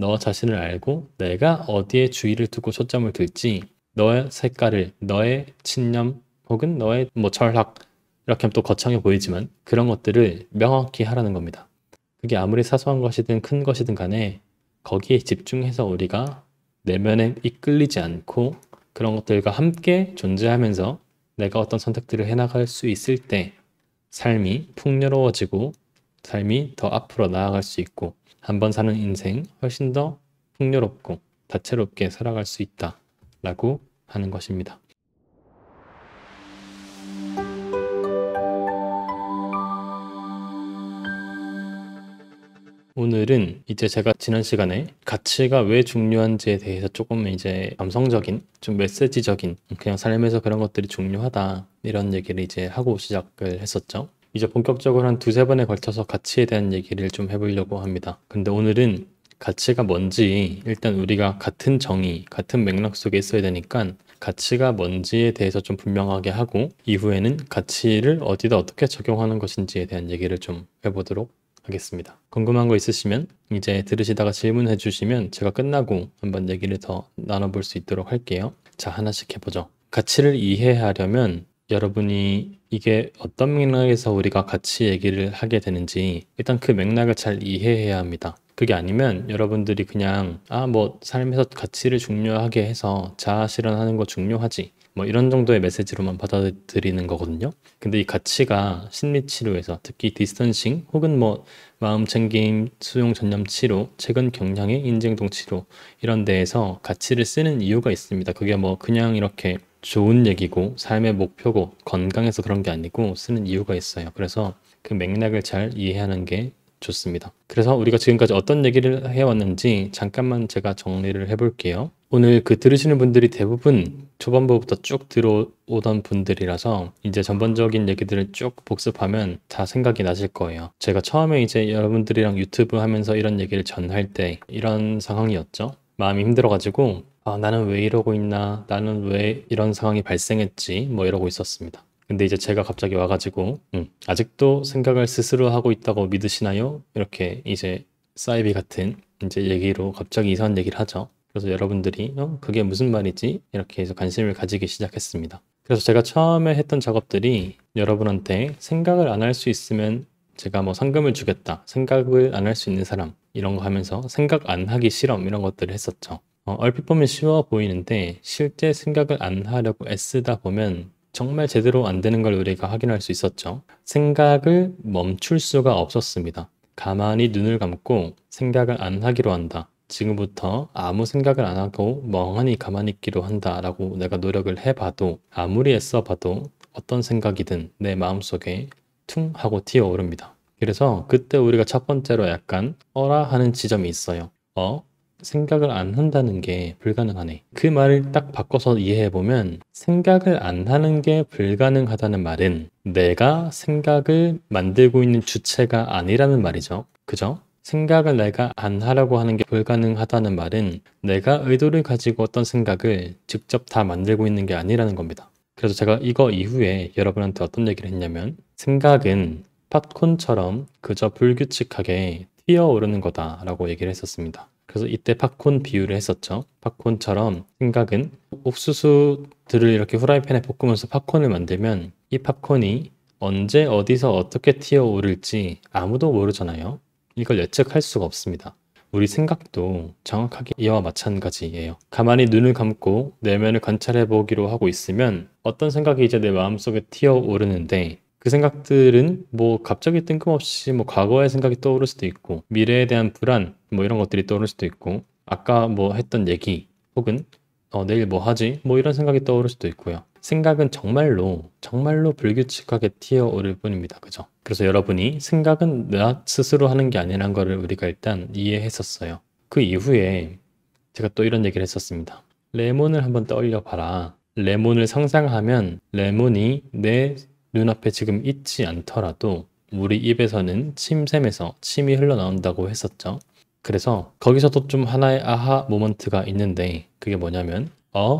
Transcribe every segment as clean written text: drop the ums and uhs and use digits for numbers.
너 자신을 알고 내가 어디에 주의를 두고 초점을 둘지 너의 색깔을, 너의 신념 혹은 너의 철학 이렇게 하면 또 거창해 보이지만 그런 것들을 명확히 하라는 겁니다. 그게 아무리 사소한 것이든 큰 것이든 간에 거기에 집중해서 우리가 내면에 이끌리지 않고 그런 것들과 함께 존재하면서 내가 어떤 선택들을 해나갈 수 있을 때 삶이 풍요로워지고 삶이 더 앞으로 나아갈 수 있고 한 번 사는 인생 훨씬 더 풍요롭고 다채롭게 살아갈 수 있다라고 하는 것입니다. 오늘은 이제 제가 지난 시간에 가치가 왜 중요한지에 대해서 조금 이제 감성적인, 좀 메시지적인, 그냥 삶에서 그런 것들이 중요하다 이런 얘기를 이제 하고 시작을 했었죠. 이제 본격적으로 한 두세 번에 걸쳐서 가치에 대한 얘기를 좀 해보려고 합니다. 근데 오늘은 가치가 뭔지 일단 우리가 같은 정의, 같은 맥락 속에 있어야 되니까 가치가 뭔지에 대해서 좀 분명하게 하고 이후에는 가치를 어디다 어떻게 적용하는 것인지에 대한 얘기를 좀 해보도록 하겠습니다. 궁금한 거 있으시면 이제 들으시다가 질문해 주시면 제가 끝나고 한번 얘기를 더 나눠볼 수 있도록 할게요. 자, 하나씩 해보죠. 가치를 이해하려면 여러분이 이게 어떤 맥락에서 우리가 가치 얘기를 하게 되는지 일단 그 맥락을 잘 이해해야 합니다. 그게 아니면 여러분들이 그냥 삶에서 가치를 중요하게 해서 자아 실현하는 거 중요하지 이런 정도의 메시지로만 받아들이는 거거든요. 근데 이 가치가 심리 치료에서 특히 디스턴싱 혹은 마음 챙김, 수용 전념 치료, 최근 경향의 인지행동 치료 이런 데에서 가치를 쓰는 이유가 있습니다. 그게 그냥 이렇게 좋은 얘기고 삶의 목표고 건강해서 그런 게 아니고 쓰는 이유가 있어요. 그래서 그 맥락을 잘 이해하는 게 좋습니다. 그래서 우리가 지금까지 어떤 얘기를 해왔는지 잠깐만 제가 정리를 해볼게요. 오늘 들으시는 분들이 대부분 초반부부터 쭉 들어오던 분들이라서 이제 전반적인 얘기들을 쭉 복습하면 다 생각이 나실 거예요. 제가 처음에 이제 여러분들이랑 유튜브 하면서 이런 얘기를 전할 때 이런 상황이었죠. 마음이 힘들어가지고 나는 왜 이러고 있나? 나는 왜 이런 상황이 발생했지? 이러고 있었습니다. 근데 이제 제가 갑자기 와가지고 아직도 생각을 스스로 하고 있다고 믿으시나요? 이렇게 이제 사이비 같은 이제 얘기로 갑자기 이상한 얘기를 하죠. 그래서 여러분들이 그게 무슨 말이지? 이렇게 해서 관심을 가지기 시작했습니다. 그래서 제가 처음에 했던 작업들이 여러분한테 생각을 안 할 수 있으면 제가 상금을 주겠다. 생각을 안 할 수 있는 사람 이런 거 하면서 생각 안 하기 실험 이런 것들을 했었죠. 얼핏 보면 쉬워 보이는데 실제 생각을 안 하려고 애쓰다 보면 정말 제대로 안 되는 걸 우리가 확인할 수 있었죠. 생각을 멈출 수가 없었습니다. 가만히 눈을 감고 생각을 안 하기로 한다. 지금부터 아무 생각을 안 하고 멍하니 가만히 있기로 한다라고 내가 노력을 해봐도 아무리 애써봐도 어떤 생각이든 내 마음속에 퉁 하고 튀어오릅니다. 그래서 그때 우리가 첫 번째로 약간 어라 하는 지점이 있어요. 생각을 안 한다는 게 불가능하네. 그 말을 딱 바꿔서 이해해보면 생각을 안 하는 게 불가능하다는 말은 내가 생각을 만들고 있는 주체가 아니라는 말이죠. 그죠? 생각을 내가 안 하려고 하는 게 불가능하다는 말은 내가 의도를 가지고 어떤 생각을 직접 다 만들고 있는 게 아니라는 겁니다. 그래서 제가 이거 이후에 여러분한테 어떤 얘기를 했냐면 생각은 팝콘처럼 그저 불규칙하게 튀어오르는 거다라고 얘기를 했었습니다. 그래서 이때 팝콘 비유를 했었죠. 팝콘처럼 생각은 옥수수들을 이렇게 후라이팬에 볶으면서 팝콘을 만들면 이 팝콘이 언제 어디서 어떻게 튀어오를지 아무도 모르잖아요. 이걸 예측할 수가 없습니다. 우리 생각도 정확하게 이와 마찬가지예요. 가만히 눈을 감고 내면을 관찰해 보기로 하고 있으면 어떤 생각이 이제 내 마음속에 튀어오르는데 그 생각들은 갑자기 뜬금없이 과거의 생각이 떠오를 수도 있고 미래에 대한 불안 이런 것들이 떠오를 수도 있고 아까 했던 얘기 혹은 내일 뭐 하지? 이런 생각이 떠오를 수도 있고요. 생각은 정말로 불규칙하게 튀어오를 뿐입니다. 그죠? 그래서 여러분이 생각은 나 스스로 하는 게 아니라는 거를 우리가 일단 이해했었어요. 그 이후에 제가 또 이런 얘기를 했었습니다. 레몬을 한번 떠올려 봐라. 레몬을 상상하면 레몬이 내 눈앞에 지금 있지 않더라도 우리 입에서는 침샘에서 침이 흘러나온다고 했었죠. 그래서 거기서도 좀 하나의 아하 모먼트가 있는데 그게 뭐냐면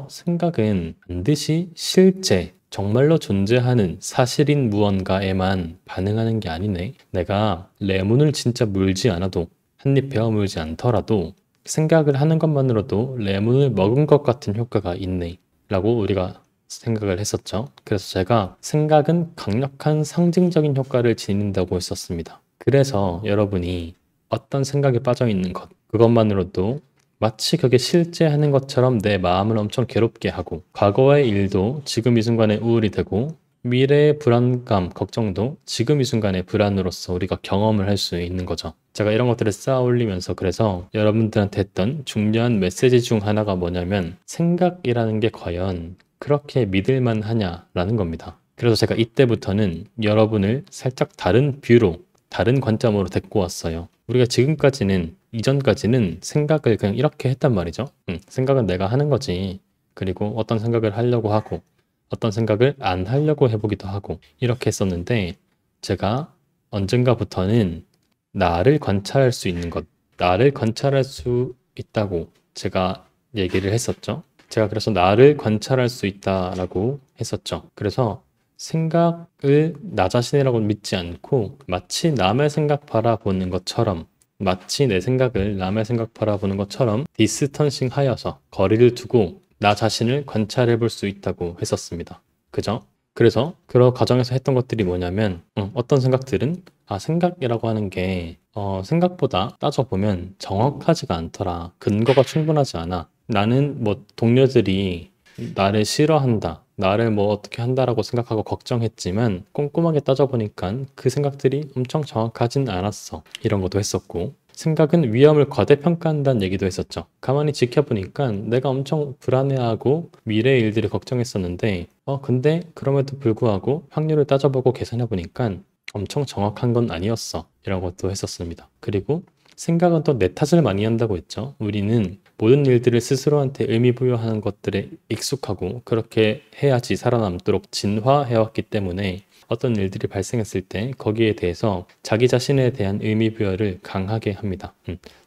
생각은 반드시 실제 정말로 존재하는 사실인 무언가에만 반응하는 게 아니네. 내가 레몬을 진짜 물지 않아도 한 입 베어 물지 않더라도 생각을 하는 것만으로도 레몬을 먹은 것 같은 효과가 있네 라고 우리가 생각을 했었죠. 그래서 제가 생각은 강력한 상징적인 효과를 지닌다고 했었습니다. 그래서 여러분이 어떤 생각에 빠져 있는 것, 그것만으로도 마치 그게 실제 하는 것처럼 내 마음을 엄청 괴롭게 하고, 과거의 일도 지금 이 순간에 우울이 되고, 미래의 불안감, 걱정도 지금 이 순간의 불안으로서 우리가 경험을 할 수 있는 거죠. 제가 이런 것들을 쌓아 올리면서 그래서 여러분들한테 했던 중요한 메시지 중 하나가 뭐냐면, 생각이라는 게 과연 그렇게 믿을만 하냐라는 겁니다. 그래서 제가 이때부터는 여러분을 살짝 다른 뷰로, 다른 관점으로 데리고 왔어요. 우리가 지금까지는, 이전까지는 생각을 그냥 이렇게 했단 말이죠. 생각은 내가 하는 거지. 그리고 어떤 생각을 하려고 하고, 어떤 생각을 안 하려고 해보기도 하고, 이렇게 했었는데, 제가 언젠가부터는 나를 관찰할 수 있는 것, 나를 관찰할 수 있다고 제가 얘기를 했었죠. 제가 그래서 나를 관찰할 수 있다라고 했었죠. 그래서 생각을 나 자신이라고 믿지 않고 마치 남의 생각 바라보는 것처럼, 마치 내 생각을 남의 생각 바라보는 것처럼 디스턴싱 하여서 거리를 두고 나 자신을 관찰해 볼 수 있다고 했었습니다. 그죠? 그래서 그런 과정에서 했던 것들이 뭐냐면 어떤 생각들은 생각이라고 하는 게 생각보다 따져보면 정확하지가 않더라. 근거가 충분하지 않아. 나는 뭐 동료들이 나를 싫어한다. 나를 뭐 어떻게 한다라고 생각하고 걱정했지만 꼼꼼하게 따져보니까 그 생각들이 엄청 정확하진 않았어. 이런 것도 했었고, 생각은 위험을 과대평가한다는 얘기도 했었죠. 가만히 지켜보니까 내가 엄청 불안해하고 미래의 일들을 걱정했었는데 근데 그럼에도 불구하고 확률을 따져보고 계산해보니까 엄청 정확한 건 아니었어. 이런 것도 했었습니다. 그리고 생각은 또 내 탓을 많이 한다고 했죠. 우리는 모든 일들을 스스로한테 의미 부여하는 것들에 익숙하고 그렇게 해야지 살아남도록 진화해왔기 때문에 어떤 일들이 발생했을 때 거기에 대해서 자기 자신에 대한 의미 부여를 강하게 합니다.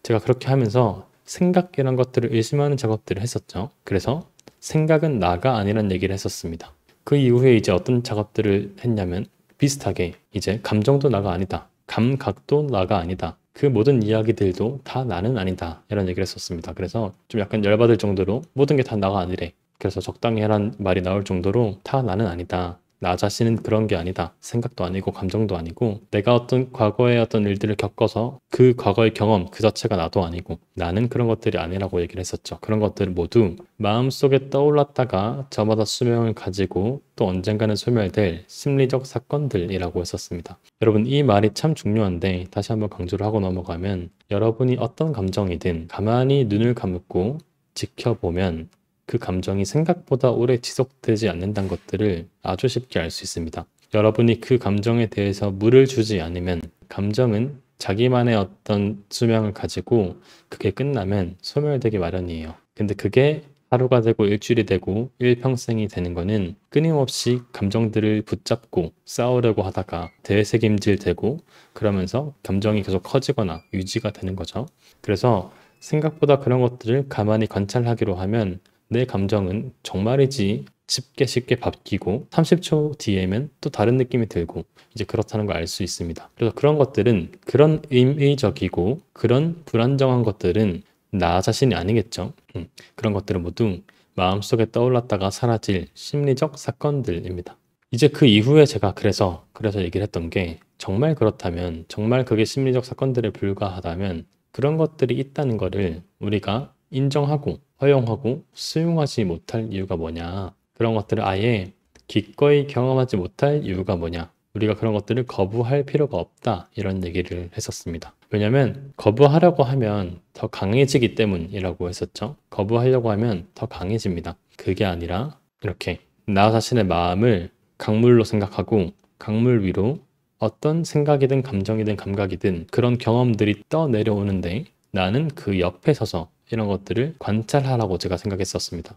제가 그렇게 하면서 생각이란 것들을 의심하는 작업들을 했었죠. 그래서 생각은 나가 아니란 얘기를 했었습니다. 그 이후에 이제 어떤 작업들을 했냐면 비슷하게 이제 감정도 나가 아니다. 감각도 나가 아니다. 그 모든 이야기들도 다 나는 아니다. 이런 얘기를 했었습니다. 그래서 좀 약간 열받을 정도로 모든 게 다 나가 아니래. 그래서 적당히 하란 말이 나올 정도로 다 나는 아니다. 나 자신은 그런 게 아니다. 생각도 아니고 감정도 아니고 내가 어떤 과거의 어떤 일들을 겪어서 그 과거의 경험 그 자체가 나도 아니고 나는 그런 것들이 아니라고 얘기를 했었죠. 그런 것들 모두 마음속에 떠올랐다가 저마다 수명을 가지고 또 언젠가는 소멸될 심리적 사건들이라고 했었습니다. 여러분, 이 말이 참 중요한데 다시 한번 강조를 하고 넘어가면, 여러분이 어떤 감정이든 가만히 눈을 감고 지켜보면 그 감정이 생각보다 오래 지속되지 않는다는 것들을 아주 쉽게 알 수 있습니다. 여러분이 그 감정에 대해서 물을 주지 않으면 감정은 자기만의 어떤 수명을 가지고 그게 끝나면 소멸되기 마련이에요. 근데 그게 하루가 되고 일주일이 되고 일평생이 되는 거는 끊임없이 감정들을 붙잡고 싸우려고 하다가 되새김질 되고 그러면서 감정이 계속 커지거나 유지가 되는 거죠. 그래서 생각보다 그런 것들을 가만히 관찰하기로 하면 내 감정은 정말이지 쉽게 바뀌고 30초 뒤에면 또 다른 느낌이 들고 이제 그렇다는 걸 알 수 있습니다. 그래서 그런 것들은, 그런 임의적이고 그런 불안정한 것들은 나 자신이 아니겠죠. 그런 것들은 모두 마음속에 떠올랐다가 사라질 심리적 사건들입니다. 이제 그 이후에 제가 그래서 얘기를 했던 게, 정말 그렇다면, 정말 그게 심리적 사건들에 불과하다면 그런 것들이 있다는 거를 우리가 인정하고 허용하고 수용하지 못할 이유가 뭐냐, 그런 것들을 아예 기꺼이 경험하지 못할 이유가 뭐냐, 우리가 그런 것들을 거부할 필요가 없다, 이런 얘기를 했었습니다. 왜냐면 거부하려고 하면 더 강해지기 때문이라고 했었죠. 거부하려고 하면 더 강해집니다. 그게 아니라 이렇게 나 자신의 마음을 강물로 생각하고 강물 위로 어떤 생각이든 감정이든 감각이든 그런 경험들이 떠내려오는데 나는 그 옆에 서서 이런 것들을 관찰하라고 제가 생각했었습니다.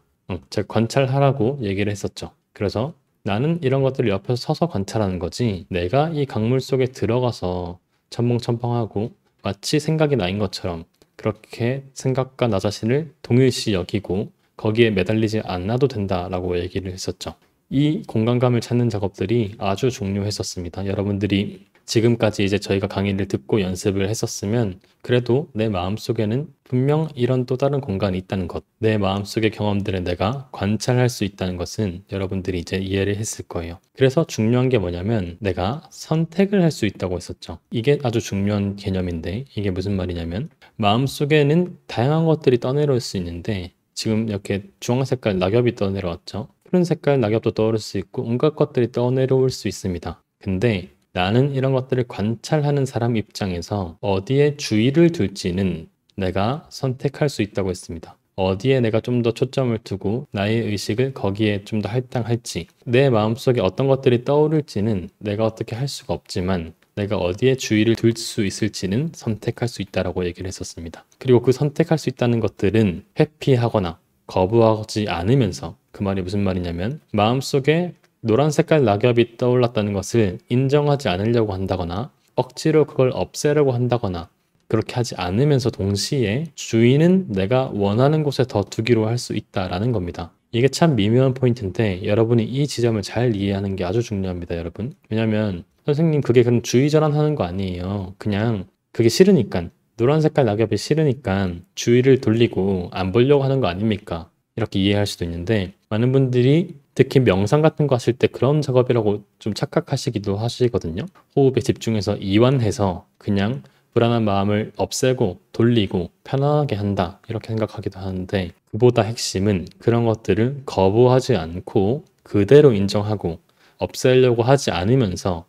제가 관찰하라고 얘기를 했었죠. 그래서 나는 이런 것들을 옆에서 서서 관찰하는 거지, 내가 이 강물 속에 들어가서 첨벙첨벙하고 마치 생각이 나인 것처럼 그렇게 생각과 나 자신을 동일시 여기고 거기에 매달리지 않아도 된다라고 얘기를 했었죠. 이 공간감을 찾는 작업들이 아주 중요했었습니다. 여러분들이 지금까지 이제 저희가 강의를 듣고 연습을 했었으면 그래도 내 마음속에는 분명 이런 또 다른 공간이 있다는 것, 내 마음속의 경험들을 내가 관찰할 수 있다는 것은 여러분들이 이제 이해를 했을 거예요. 그래서 중요한 게 뭐냐면 내가 선택을 할 수 있다고 했었죠. 이게 아주 중요한 개념인데 이게 무슨 말이냐면 마음속에는 다양한 것들이 떠내려올 수 있는데 지금 이렇게 주황 색깔 낙엽이 떠내려왔죠. 푸른 색깔 낙엽도 떠오를 수 있고 온갖 것들이 떠내려올 수 있습니다. 근데 나는 이런 것들을 관찰하는 사람 입장에서 어디에 주의를 둘지는 내가 선택할 수 있다고 했습니다. 어디에 내가 좀 더 초점을 두고 나의 의식을 거기에 좀 더 할당할지, 내 마음속에 어떤 것들이 떠오를지는 내가 어떻게 할 수가 없지만 내가 어디에 주의를 둘 수 있을지는 선택할 수 있다라고 얘기를 했었습니다. 그리고 그 선택할 수 있다는 것들은 회피하거나 거부하지 않으면서, 그 말이 무슨 말이냐면 마음속에 노란 색깔 낙엽이 떠올랐다는 것을 인정하지 않으려고 한다거나 억지로 그걸 없애려고 한다거나 그렇게 하지 않으면서 동시에 주의는 내가 원하는 곳에 더 두기로 할 수 있다라는 겁니다. 이게 참 미묘한 포인트인데 여러분이 이 지점을 잘 이해하는 게 아주 중요합니다, 여러분. 왜냐면 선생님 그게 그럼 주의 전환하는 거 아니에요. 그냥 그게 싫으니까, 노란 색깔 낙엽이 싫으니까 주의를 돌리고 안 보려고 하는 거 아닙니까? 이렇게 이해할 수도 있는데 많은 분들이 특히 명상 같은 거 하실 때 그런 작업이라고 좀 착각하시기도 하시거든요. 호흡에 집중해서 이완해서 그냥 불안한 마음을 없애고 돌리고 편안하게 한다 이렇게 생각하기도 하는데 그보다 핵심은 그런 것들을 거부하지 않고 그대로 인정하고 없애려고 하지 않으면서,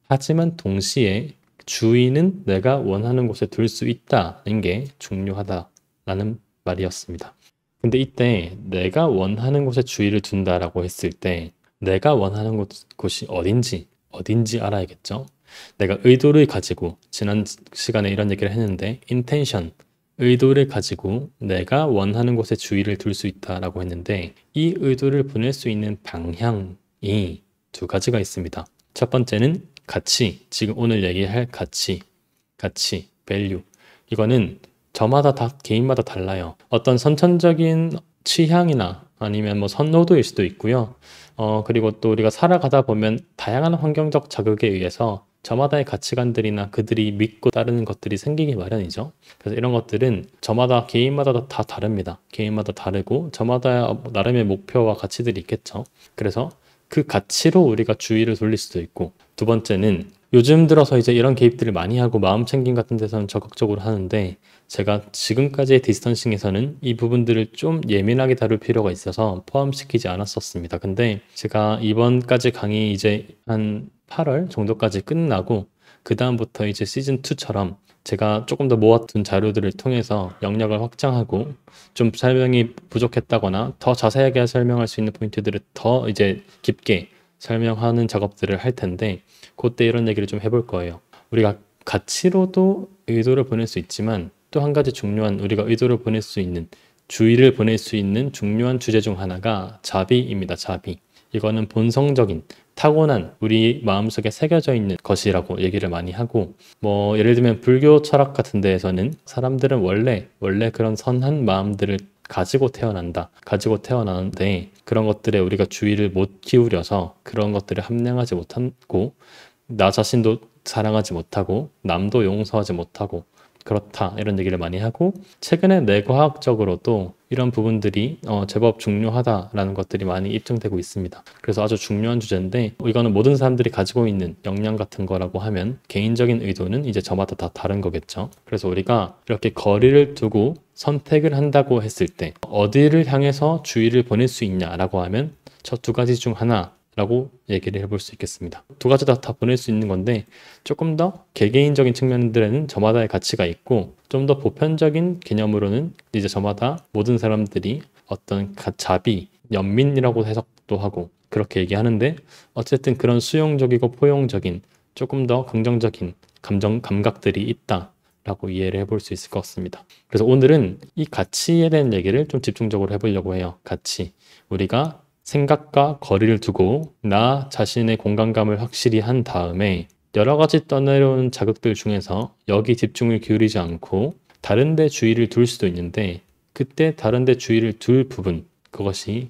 하지만 동시에 주의는 내가 원하는 곳에 둘 수 있다는 게 중요하다라는 말이었습니다. 근데 이때 내가 원하는 곳에 주의를 둔다라고 했을 때 내가 원하는 곳이 어딘지 알아야겠죠. 내가 의도를 가지고, 지난 시간에 이런 얘기를 했는데 intention, 의도를 가지고 내가 원하는 곳에 주의를 둘 수 있다라고 했는데 이 의도를 보낼 수 있는 방향이 두 가지가 있습니다. 첫 번째는 가치, 지금 오늘 얘기할 가치, value. 이거는 저마다 다 개인마다 달라요. 어떤 선천적인 취향이나 아니면 뭐 선호도일 수도 있고요. 그리고 또 우리가 살아가다 보면 다양한 환경적 자극에 의해서 저마다의 가치관들이나 그들이 믿고 따르는 것들이 생기기 마련이죠. 그래서 이런 것들은 저마다 개인마다 다 다릅니다. 개인마다 다르고 저마다 나름의 목표와 가치들이 있겠죠. 그래서 그 가치로 우리가 주의를 돌릴 수도 있고, 두 번째는 요즘 들어서 이제 이런 개입들을 많이 하고 마음 챙김 같은 데서는 적극적으로 하는데 제가 지금까지의 디스턴싱에서는 이 부분들을 좀 예민하게 다룰 필요가 있어서 포함시키지 않았었습니다. 근데 제가 이번까지 강의 이제 한 8월 정도까지 끝나고 그 다음부터 이제 시즌2처럼 제가 조금 더 모아둔 자료들을 통해서 영역을 확장하고 좀 설명이 부족했다거나 더 자세하게 설명할 수 있는 포인트들을 더 이제 깊게 설명하는 작업들을 할 텐데 그때 이런 얘기를 좀 해볼 거예요. 우리가 가치로도 의도를 보낼 수 있지만 또 한 가지 중요한, 우리가 의도를 보낼 수 있는, 주의를 보낼 수 있는 중요한 주제 중 하나가 자비입니다. 자비. 이거는 본성적인, 타고난 우리 마음속에 새겨져 있는 것이라고 얘기를 많이 하고, 뭐 예를 들면 불교 철학 같은 데에서는 사람들은 원래 그런 선한 마음들을 가지고 태어나는데 그런 것들에 우리가 주의를 못 기울여서 그런 것들을 함량하지 못하고 나 자신도 사랑하지 못하고 남도 용서하지 못하고 그렇다 이런 얘기를 많이 하고, 최근에 뇌과학적으로도 이런 부분들이 제법 중요하다라는 것들이 많이 입증되고 있습니다. 그래서 아주 중요한 주제인데 이거는 모든 사람들이 가지고 있는 역량 같은 거라고 하면 개인적인 의도는 이제 저마다 다 다른 거겠죠. 그래서 우리가 이렇게 거리를 두고 선택을 한다고 했을 때 어디를 향해서 주의를 보낼 수 있냐라고 하면 저 두 가지 중 하나라고 얘기를 해볼 수 있겠습니다. 두 가지 다 보낼 수 있는 건데 조금 더 개개인적인 측면들에는 저마다의 가치가 있고 좀 더 보편적인 개념으로는 이제 저마다 모든 사람들이 어떤 자비, 연민이라고 해석도 하고 그렇게 얘기하는데 어쨌든 그런 수용적이고 포용적인 조금 더 긍정적인 감각들이 있다라고 이해를 해볼 수 있을 것 같습니다. 그래서 오늘은 이 가치에 대한 얘기를 좀 집중적으로 해보려고 해요. 가치. 우리가 생각과 거리를 두고 나 자신의 공간감을 확실히 한 다음에 여러 가지 떠내려오는 자극들 중에서 여기 집중을 기울이지 않고 다른 데 주의를 둘 수도 있는데 그때 다른 데 주의를 둘 부분, 그것이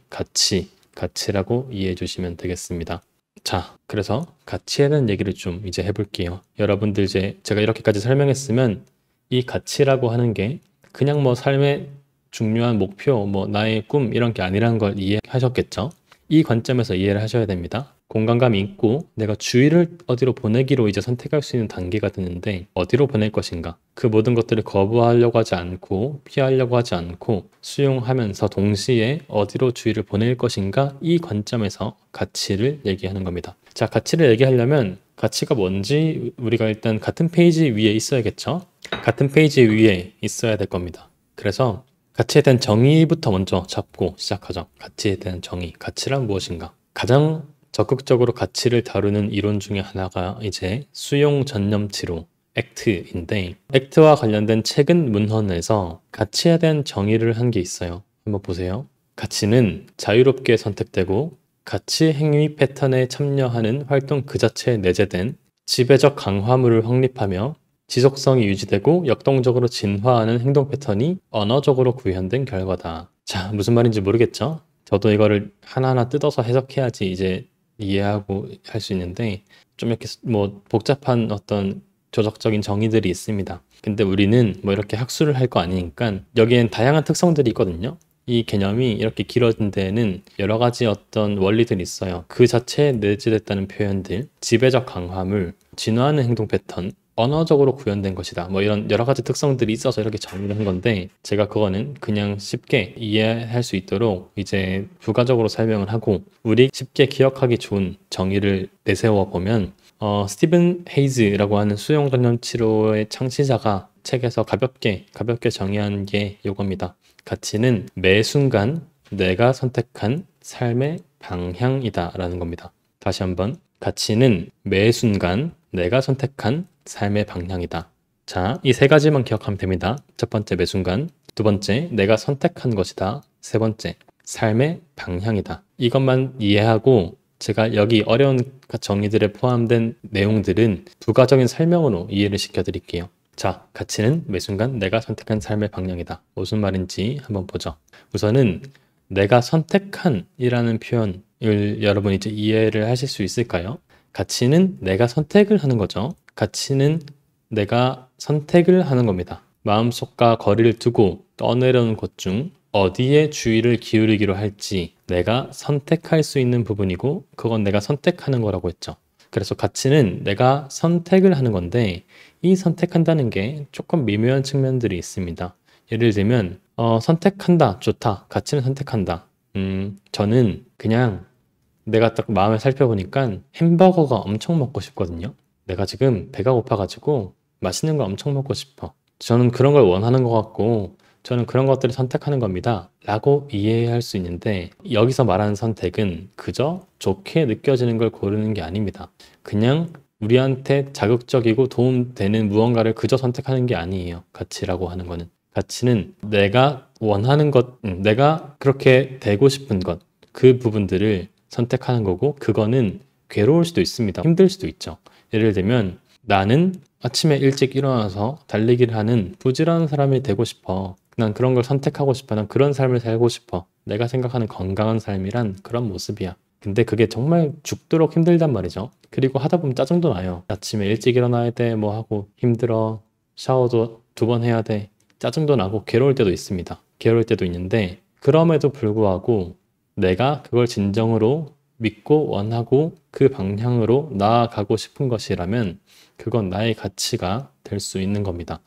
가치라고 이해해 주시면 되겠습니다. 자, 그래서 가치에 대한 얘기를 좀 이제 해볼게요. 여러분들 이제 제가 이렇게까지 설명했으면 이 가치라고 하는 게 그냥 뭐 삶의 중요한 목표, 뭐 나의 꿈 이런 게 아니라는 걸 이해하셨겠죠? 이 관점에서 이해를 하셔야 됩니다. 공간감이 있고 내가 주의를 어디로 보내기로 이제 선택할 수 있는 단계가 되는데 어디로 보낼 것인가? 그 모든 것들을 거부하려고 하지 않고 피하려고 하지 않고 수용하면서 동시에 어디로 주의를 보낼 것인가? 이 관점에서 가치를 얘기하는 겁니다. 자, 가치를 얘기하려면 가치가 뭔지 우리가 일단 같은 페이지 위에 있어야겠죠? 같은 페이지 위에 있어야 될 겁니다. 그래서 가치에 대한 정의부터 먼저 잡고 시작하죠. 가치에 대한 정의. 가치란 무엇인가? 가장 적극적으로 가치를 다루는 이론 중에 하나가 이제 수용 전념 치료, 액트인데 액트와 관련된 최근 문헌에서 가치에 대한 정의를 한 게 있어요. 한번 보세요. 가치는 자유롭게 선택되고 가치 행위 패턴에 참여하는 활동 그 자체에 내재된 지배적 강화물을 확립하며 지속성이 유지되고 역동적으로 진화하는 행동 패턴이 언어적으로 구현된 결과다. 자, 무슨 말인지 모르겠죠? 저도 이거를 하나하나 뜯어서 해석해야지 이제 이해하고 할 수 있는데 좀 이렇게 뭐 복잡한 어떤 조적적인 정의들이 있습니다. 근데 우리는 뭐 이렇게 학술을 할 거 아니니까 여기엔 다양한 특성들이 있거든요. 이 개념이 이렇게 길어진 데에는 여러 가지 어떤 원리들이 있어요. 그 자체에 내재됐다는 표현들, 지배적 강화물, 진화하는 행동 패턴, 언어적으로 구현된 것이다. 뭐 이런 여러 가지 특성들이 있어서 이렇게 정의를 한 건데 제가 그거는 그냥 쉽게 이해할 수 있도록 이제 부가적으로 설명을 하고 우리 쉽게 기억하기 좋은 정의를 내세워 보면 스티븐 헤이즈라고 하는 수용 전념 치료의 창시자가 책에서 가볍게 정의한 게 이겁니다. 가치는 매 순간 내가 선택한 삶의 방향이다 라는 겁니다. 다시 한번 가치는 매 순간 내가 선택한 삶의 방향이다. 자, 이 세 가지만 기억하면 됩니다. 첫 번째 매 순간, 두 번째 내가 선택한 것이다. 세 번째 삶의 방향이다. 이것만 이해하고 제가 여기 어려운 정의들에 포함된 내용들은 부가적인 설명으로 이해를 시켜드릴게요. 자, 가치는 매 순간 내가 선택한 삶의 방향이다. 무슨 말인지 한번 보죠. 우선은 내가 선택한 이라는 표현을 여러분 이제 이해를 하실 수 있을까요? 가치는 내가 선택을 하는 거죠. 가치는 내가 선택을 하는 겁니다. 마음속과 거리를 두고 떠내려는 것 중 어디에 주의를 기울이기로 할지 내가 선택할 수 있는 부분이고 그건 내가 선택하는 거라고 했죠. 그래서 가치는 내가 선택을 하는 건데 이 선택한다는 게 조금 미묘한 측면들이 있습니다. 예를 들면 선택한다, 좋다. 가치는 선택한다. 저는 그냥 내가 딱 마음을 살펴보니까 햄버거가 엄청 먹고 싶거든요. 내가 지금 배가 고파가지고 맛있는 걸 엄청 먹고 싶어. 저는 그런 걸 원하는 것 같고 저는 그런 것들을 선택하는 겁니다. 라고 이해할 수 있는데 여기서 말하는 선택은 그저 좋게 느껴지는 걸 고르는 게 아닙니다. 그냥 우리한테 자극적이고 도움되는 무언가를 그저 선택하는 게 아니에요. 가치라고 하는 거는. 가치는 내가 원하는 것, 내가 그렇게 되고 싶은 것, 그 부분들을 선택하는 거고 그거는 괴로울 수도 있습니다. 힘들 수도 있죠. 예를 들면 나는 아침에 일찍 일어나서 달리기를 하는 부지런한 사람이 되고 싶어. 난 그런 걸 선택하고 싶어. 난 그런 삶을 살고 싶어. 내가 생각하는 건강한 삶이란 그런 모습이야. 근데 그게 정말 죽도록 힘들단 말이죠. 그리고 하다 보면 짜증도 나요. 아침에 일찍 일어나야 돼. 뭐 하고 힘들어. 샤워도 2번 해야 돼. 짜증도 나고 괴로울 때도 있습니다. 괴로울 때도 있는데 그럼에도 불구하고 내가 그걸 진정으로 믿고 원하고 그 방향으로 나아가고 싶은 것이라면 그건 나의 가치가 될 수 있는 겁니다.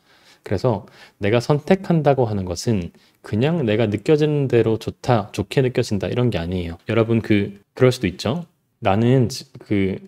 그래서 내가 선택한다고 하는 것은 그냥 내가 느껴지는 대로 좋다, 좋게 느껴진다 이런 게 아니에요. 여러분 그럴 수도 있죠. 나는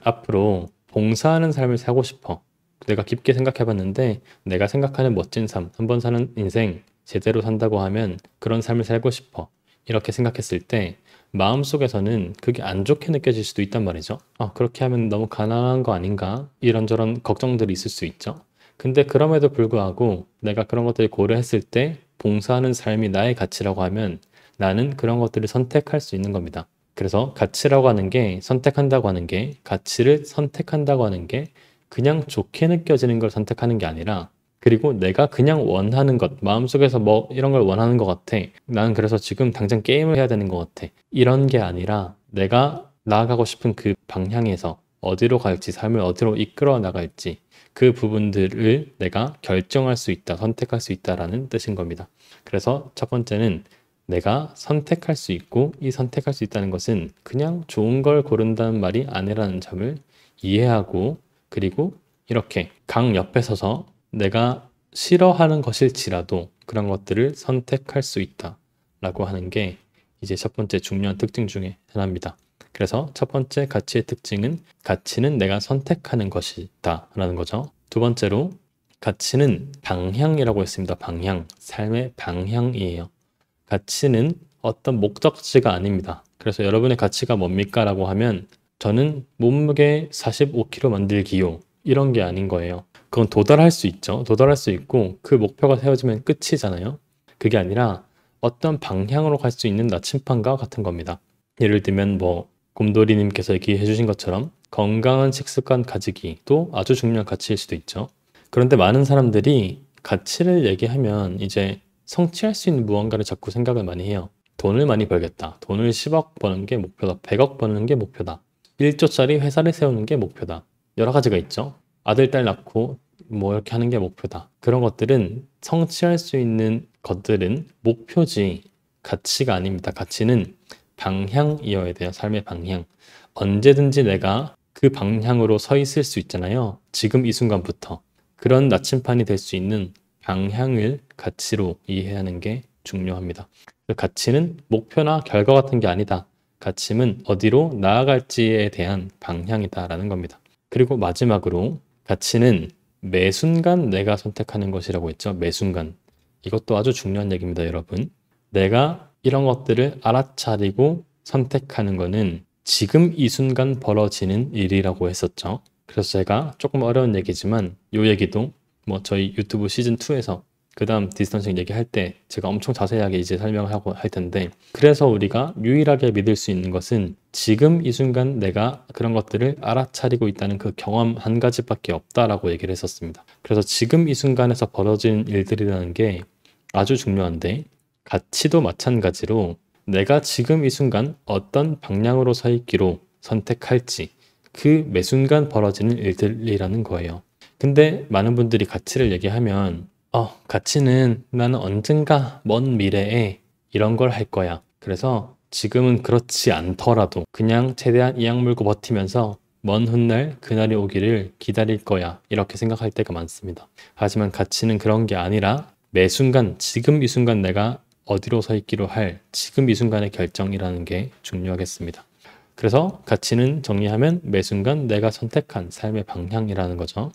앞으로 봉사하는 삶을 살고 싶어. 내가 깊게 생각해 봤는데 내가 생각하는 멋진 삶, 한번 사는 인생 제대로 산다고 하면 그런 삶을 살고 싶어. 이렇게 생각했을 때 마음속에서는 그게 안 좋게 느껴질 수도 있단 말이죠. 그렇게 하면 너무 가난한 거 아닌가? 이런저런 걱정들이 있을 수 있죠. 근데 그럼에도 불구하고 내가 그런 것들을 고려했을 때 봉사하는 삶이 나의 가치라고 하면 나는 그런 것들을 선택할 수 있는 겁니다. 그래서 가치라고 하는 게 선택한다고 하는 게 가치를 선택한다고 하는 게 그냥 좋게 느껴지는 걸 선택하는 게 아니라 그리고 내가 그냥 원하는 것, 마음속에서 뭐 이런 걸 원하는 것 같아. 나는 그래서 지금 당장 게임을 해야 되는 것 같아. 이런 게 아니라 내가 나아가고 싶은 그 방향에서 어디로 갈지, 삶을 어디로 이끌어 나갈지 그 부분들을 내가 결정할 수 있다, 선택할 수 있다라는 뜻인 겁니다. 그래서 첫 번째는 내가 선택할 수 있고 이 선택할 수 있다는 것은 그냥 좋은 걸 고른다는 말이 아니라는 점을 이해하고 그리고 이렇게 강 옆에 서서 내가 싫어하는 것일지라도 그런 것들을 선택할 수 있다라고 하는 게 이제 첫 번째 중요한 특징 중에 하나입니다. 그래서 첫 번째 가치의 특징은 가치는 내가 선택하는 것이다 라는 거죠. 두 번째로 가치는 방향이라고 했습니다. 방향, 삶의 방향이에요. 가치는 어떤 목적지가 아닙니다. 그래서 여러분의 가치가 뭡니까? 라고 하면 저는 몸무게 45kg 만들기요. 이런 게 아닌 거예요. 그건 도달할 수 있죠. 도달할 수 있고 그 목표가 세워지면 끝이잖아요. 그게 아니라 어떤 방향으로 갈 수 있는 나침판과 같은 겁니다. 예를 들면 곰돌이님께서 얘기해 주신 것처럼 건강한 식습관 가지기도 아주 중요한 가치일 수도 있죠. 그런데 많은 사람들이 가치를 얘기하면 이제 성취할 수 있는 무언가를 자꾸 생각을 많이 해요. 돈을 많이 벌겠다. 돈을 10억 버는 게 목표다. 100억 버는 게 목표다. 1조짜리 회사를 세우는 게 목표다. 여러 가지가 있죠. 아들, 딸 낳고 이렇게 하는 게 목표다. 그런 것들은 성취할 수 있는 것들은 목표지 가치가 아닙니다. 가치는 방향이어야 돼요. 삶의 방향. 언제든지 내가 그 방향으로 서 있을 수 있잖아요. 지금 이 순간부터. 그런 나침판이 될 수 있는 방향을 가치로 이해하는 게 중요합니다. 가치는 목표나 결과 같은 게 아니다. 가치는 어디로 나아갈지에 대한 방향이다라는 겁니다. 그리고 마지막으로 가치는 매 순간 내가 선택하는 것이라고 했죠. 매 순간. 이것도 아주 중요한 얘기입니다, 여러분. 내가 이런 것들을 알아차리고 선택하는 거는 지금 이 순간 벌어지는 일이라고 했었죠. 그래서 제가 조금 어려운 얘기지만 이 얘기도 저희 유튜브 시즌2에서 그 다음 디스턴싱 얘기할 때 제가 엄청 자세하게 이제 설명을 하고 할 텐데 그래서 우리가 유일하게 믿을 수 있는 것은 지금 이 순간 내가 그런 것들을 알아차리고 있다는 그 경험 한 가지밖에 없다라고 얘기를 했었습니다. 그래서 지금 이 순간에서 벌어진 일들이라는 게 아주 중요한데 가치도 마찬가지로 내가 지금 이 순간 어떤 방향으로 서 있기로 선택할지 그 매 순간 벌어지는 일들이라는 거예요. 근데 많은 분들이 가치를 얘기하면 가치는 나는 언젠가 먼 미래에 이런 걸 할 거야. 그래서 지금은 그렇지 않더라도 그냥 최대한 이악 물고 버티면서 먼 훗날 그날이 오기를 기다릴 거야. 이렇게 생각할 때가 많습니다. 하지만 가치는 그런 게 아니라 매 순간 지금 이 순간 내가 어디로 서 있기로 할 지금 이 순간의 결정이라는 게 중요하겠습니다. 그래서 가치는 정리하면 매 순간 내가 선택한 삶의 방향이라는 거죠.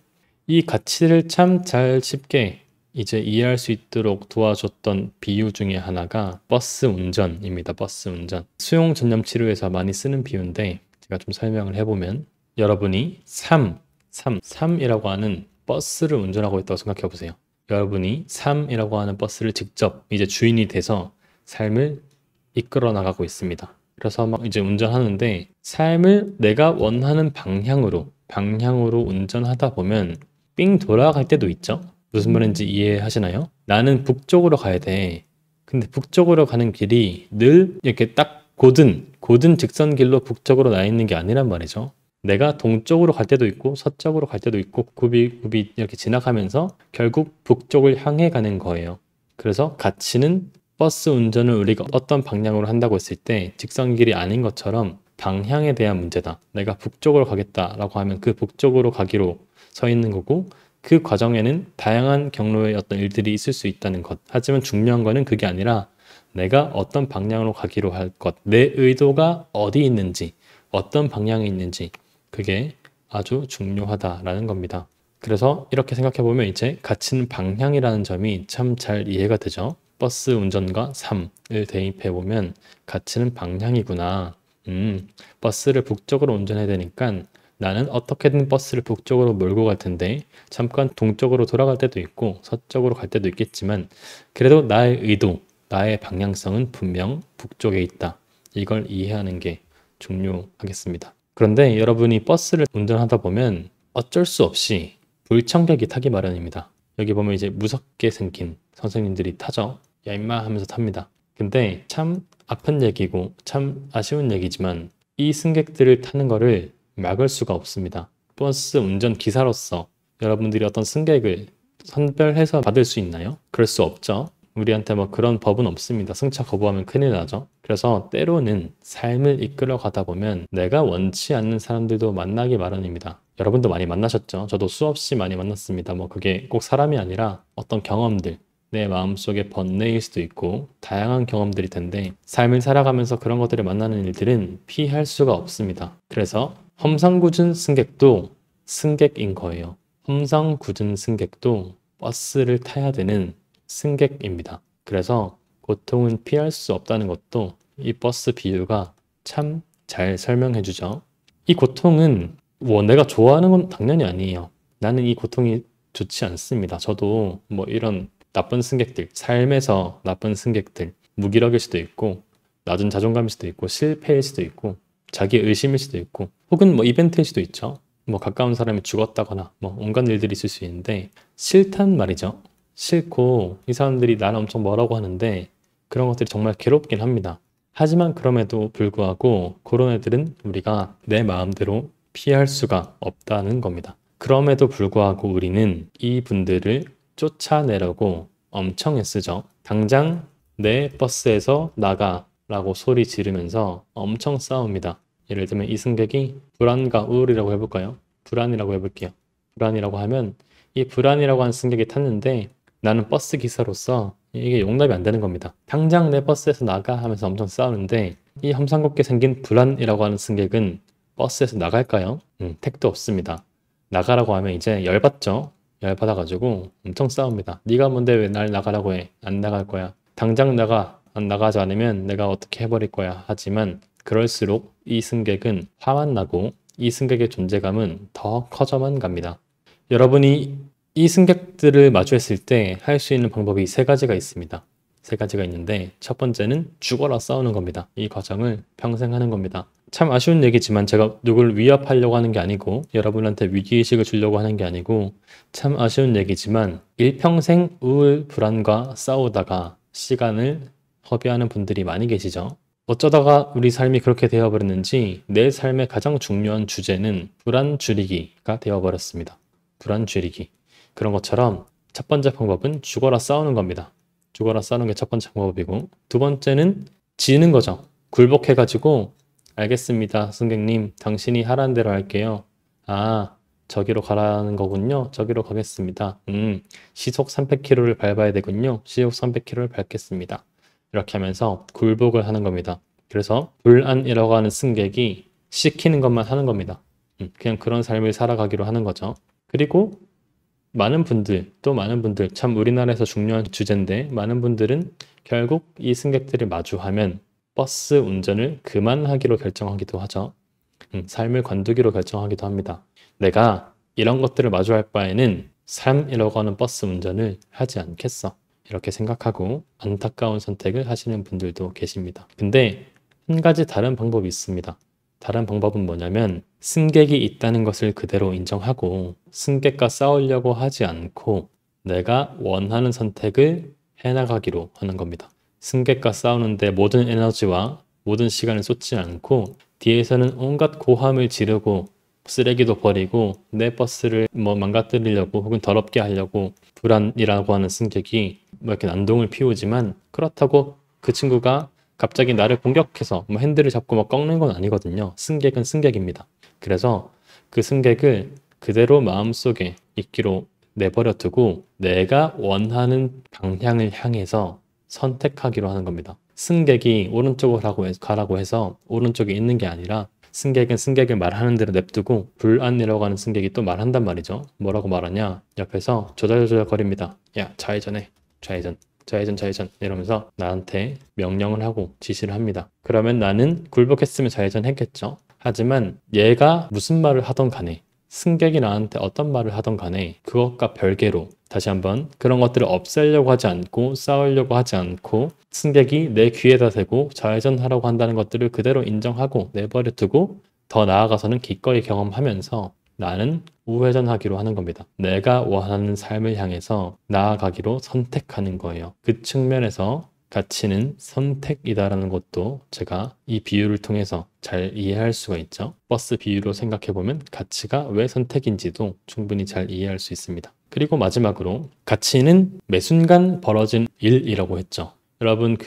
이 가치를 참 잘 쉽게 이제 이해할 수 있도록 도와줬던 비유 중에 하나가 버스 운전입니다. 버스 운전. 수용 전념 치료에서 많이 쓰는 비유인데 제가 좀 설명을 해보면 여러분이 3이라고 하는 버스를 운전하고 있다고 생각해 보세요. 여러분이 3이라고 하는 버스를 직접 이제 주인이 돼서 삶을 이끌어 나가고 있습니다. 그래서 이제 운전하는데 삶을 내가 원하는 방향으로 운전하다 보면 삥 돌아갈 때도 있죠. 무슨 말인지 이해하시나요? 나는 북쪽으로 가야 돼. 근데 북쪽으로 가는 길이 늘 이렇게 딱 고든 직선길로 북쪽으로 나 있는 게 아니란 말이죠. 내가 동쪽으로 갈 때도 있고 서쪽으로 갈 때도 있고 굽이 이렇게 지나가면서 결국 북쪽을 향해 가는 거예요. 그래서 가치는 버스 운전을 우리가 어떤 방향으로 한다고 했을 때 직선길이 아닌 것처럼 방향에 대한 문제다. 내가 북쪽으로 가겠다라고 하면 그 북쪽으로 가기로 서 있는 거고 그 과정에는 다양한 경로의 어떤 일들이 있을 수 있다는 것. 하지만 중요한 거는 그게 아니라 내가 어떤 방향으로 가기로 할 것, 내 의도가 어디 있는지, 어떤 방향에 있는지 그게 아주 중요하다라는 겁니다. 그래서 이렇게 생각해 보면 이제 가치는 방향이라는 점이 참 잘 이해가 되죠. 버스 운전과 3을 대입해 보면 가치는 방향이구나. 버스를 북쪽으로 운전해야 되니까 나는 어떻게든 버스를 북쪽으로 몰고 갈 텐데 잠깐 동쪽으로 돌아갈 때도 있고 서쪽으로 갈 때도 있겠지만 그래도 나의 의도, 나의 방향성은 분명 북쪽에 있다. 이걸 이해하는 게 중요하겠습니다. 그런데 여러분이 버스를 운전하다 보면 어쩔 수 없이 불청객이 타기 마련입니다. 여기 보면 이제 무섭게 생긴 선생님들이 타죠. 야 임마 하면서 탑니다. 근데 참 아픈 얘기고 참 아쉬운 얘기지만 이 승객들을 타는 거를 막을 수가 없습니다. 버스 운전 기사로서 여러분들이 어떤 승객을 선별해서 받을 수 있나요? 그럴 수 없죠. 우리한테 뭐 그런 법은 없습니다. 승차 거부하면 큰일 나죠. 그래서 때로는 삶을 이끌어 가다 보면 내가 원치 않는 사람들도 만나기 마련입니다. 여러분도 많이 만나셨죠? 저도 수없이 많이 만났습니다. 뭐 그게 꼭 사람이 아니라 어떤 경험들, 내 마음속의 번뇌일 수도 있고 다양한 경험들일 텐데 삶을 살아가면서 그런 것들을 만나는 일들은 피할 수가 없습니다. 그래서 험상궂은 승객도 승객인 거예요. 험상궂은 승객도 버스를 타야 되는 승객입니다. 그래서 고통은 피할 수 없다는 것도 이 버스 비유가 참 잘 설명해 주죠. 이 고통은 내가 좋아하는 건 당연히 아니에요. 나는 이 고통이 좋지 않습니다. 저도 뭐 이런 나쁜 승객들, 삶에서 나쁜 승객들, 무기력일 수도 있고 낮은 자존감일 수도 있고 실패일 수도 있고 자기 의심일 수도 있고 혹은 뭐 이벤트일 수도 있죠. 뭐 가까운 사람이 죽었다거나 뭐 온갖 일들이 있을 수 있는데 싫단 말이죠. 싫고 이 사람들이 나를 엄청 뭐라고 하는데 그런 것들이 정말 괴롭긴 합니다. 하지만 그럼에도 불구하고 그런 애들은 우리가 내 마음대로 피할 수가 없다는 겁니다. 그럼에도 불구하고 우리는 이 분들을 쫓아내려고 엄청 애쓰죠. 당장 내 버스에서 나가 라고 소리 지르면서 엄청 싸웁니다. 예를 들면 이 승객이 불안과 우울이라고 해볼까요? 불안이라고 해볼게요. 불안이라고 하면 이 불안이라고 하는 승객이 탔는데 나는 버스 기사로서 이게 용납이 안 되는 겁니다. 당장 내 버스에서 나가 하면서 엄청 싸우는데 이 험상궂게 생긴 불안이라고 하는 승객은 버스에서 나갈까요? 택도 없습니다. 나가라고 하면 이제 열받죠. 열받아가지고 엄청 싸웁니다. 네가 뭔데 왜 날 나가라고 해? 안 나갈 거야. 당장 나가. 안 나가지 않으면 내가 어떻게 해버릴 거야. 하지만 그럴수록 이 승객은 화만 나고 이 승객의 존재감은 더 커져만 갑니다. 여러분이 이 승객들을 마주했을 때 할 수 있는 방법이 세 가지가 있습니다. 세 가지가 있는데 첫 번째는 죽어라 싸우는 겁니다. 이 과정을 평생 하는 겁니다. 참 아쉬운 얘기지만 제가 누굴 위협하려고 하는 게 아니고 여러분한테 위기의식을 주려고 하는 게 아니고 참 아쉬운 얘기지만 일평생 우울, 불안과 싸우다가 시간을 허비하는 분들이 많이 계시죠. 어쩌다가 우리 삶이 그렇게 되어버렸는지 내 삶의 가장 중요한 주제는 불안 줄이기가 되어버렸습니다. 불안 줄이기. 그런 것처럼 첫 번째 방법은 죽어라 싸우는 겁니다. 죽어라 싸우는 게 첫 번째 방법이고 두 번째는 지는 거죠. 굴복해가지고 알겠습니다. 승객님 당신이 하라는 대로 할게요. 아 저기로 가라는 거군요. 저기로 가겠습니다. 시속 300km를 밟아야 되군요. 시속 300km를 밟겠습니다. 이렇게 하면서 굴복을 하는 겁니다. 그래서 불안이라고 하는 승객이 시키는 것만 하는 겁니다. 그냥 그런 삶을 살아가기로 하는 거죠. 그리고 많은 분들, 또 많은 분들, 참 우리나라에서 중요한 주제인데 많은 분들은 결국 이 승객들을 마주하면 버스 운전을 그만하기로 결정하기도 하죠. 삶을 관두기로 결정하기도 합니다. 내가 이런 것들을 마주할 바에는 삶이라고 하는 버스 운전을 하지 않겠어. 이렇게 생각하고 안타까운 선택을 하시는 분들도 계십니다. 근데 한 가지 다른 방법이 있습니다. 다른 방법은 뭐냐면 승객이 있다는 것을 그대로 인정하고 승객과 싸우려고 하지 않고 내가 원하는 선택을 해나가기로 하는 겁니다. 승객과 싸우는데 모든 에너지와 모든 시간을 쏟지 않고 뒤에서는 온갖 고함을 지르고 쓰레기도 버리고 내 버스를 뭐 망가뜨리려고 혹은 더럽게 하려고 불안이라고 하는 승객이 뭐 이렇게 난동을 피우지만 그렇다고 그 친구가 갑자기 나를 공격해서 뭐 핸들을 잡고 막 꺾는 건 아니거든요. 승객은 승객입니다. 그래서 그 승객을 그대로 마음속에 있기로 내버려 두고 내가 원하는 방향을 향해서 선택하기로 하는 겁니다. 승객이 오른쪽으로 가라고 해서 오른쪽에 있는 게 아니라 승객은 승객을 말하는 대로 냅두고 불안이라고 하는 승객이 또 말한단 말이죠. 뭐라고 말하냐? 옆에서 조잘조잘 거립니다. 야, 좌회전해. 좌회전. 좌회전 이러면서 나한테 명령을 하고 지시를 합니다. 그러면 나는 굴복했으면 좌회전했겠죠. 하지만 얘가 무슨 말을 하던 간에 승객이 나한테 어떤 말을 하던 간에 그것과 별개로 다시 한번 그런 것들을 없애려고 하지 않고 싸우려고 하지 않고 승객이 내 귀에다 대고 좌회전하라고 한다는 것들을 그대로 인정하고 내버려 두고 더 나아가서는 기꺼이 경험하면서 나는 우회전하기로 하는 겁니다. 내가 원하는 삶을 향해서 나아가기로 선택하는 거예요. 그 측면에서 가치는 선택이다라는 것도 제가 이 비유를 통해서 잘 이해할 수가 있죠. 버스 비유로 생각해보면 가치가 왜 선택인지도 충분히 잘 이해할 수 있습니다. 그리고 마지막으로 가치는 매 순간 벌어진 일이라고 했죠. 여러분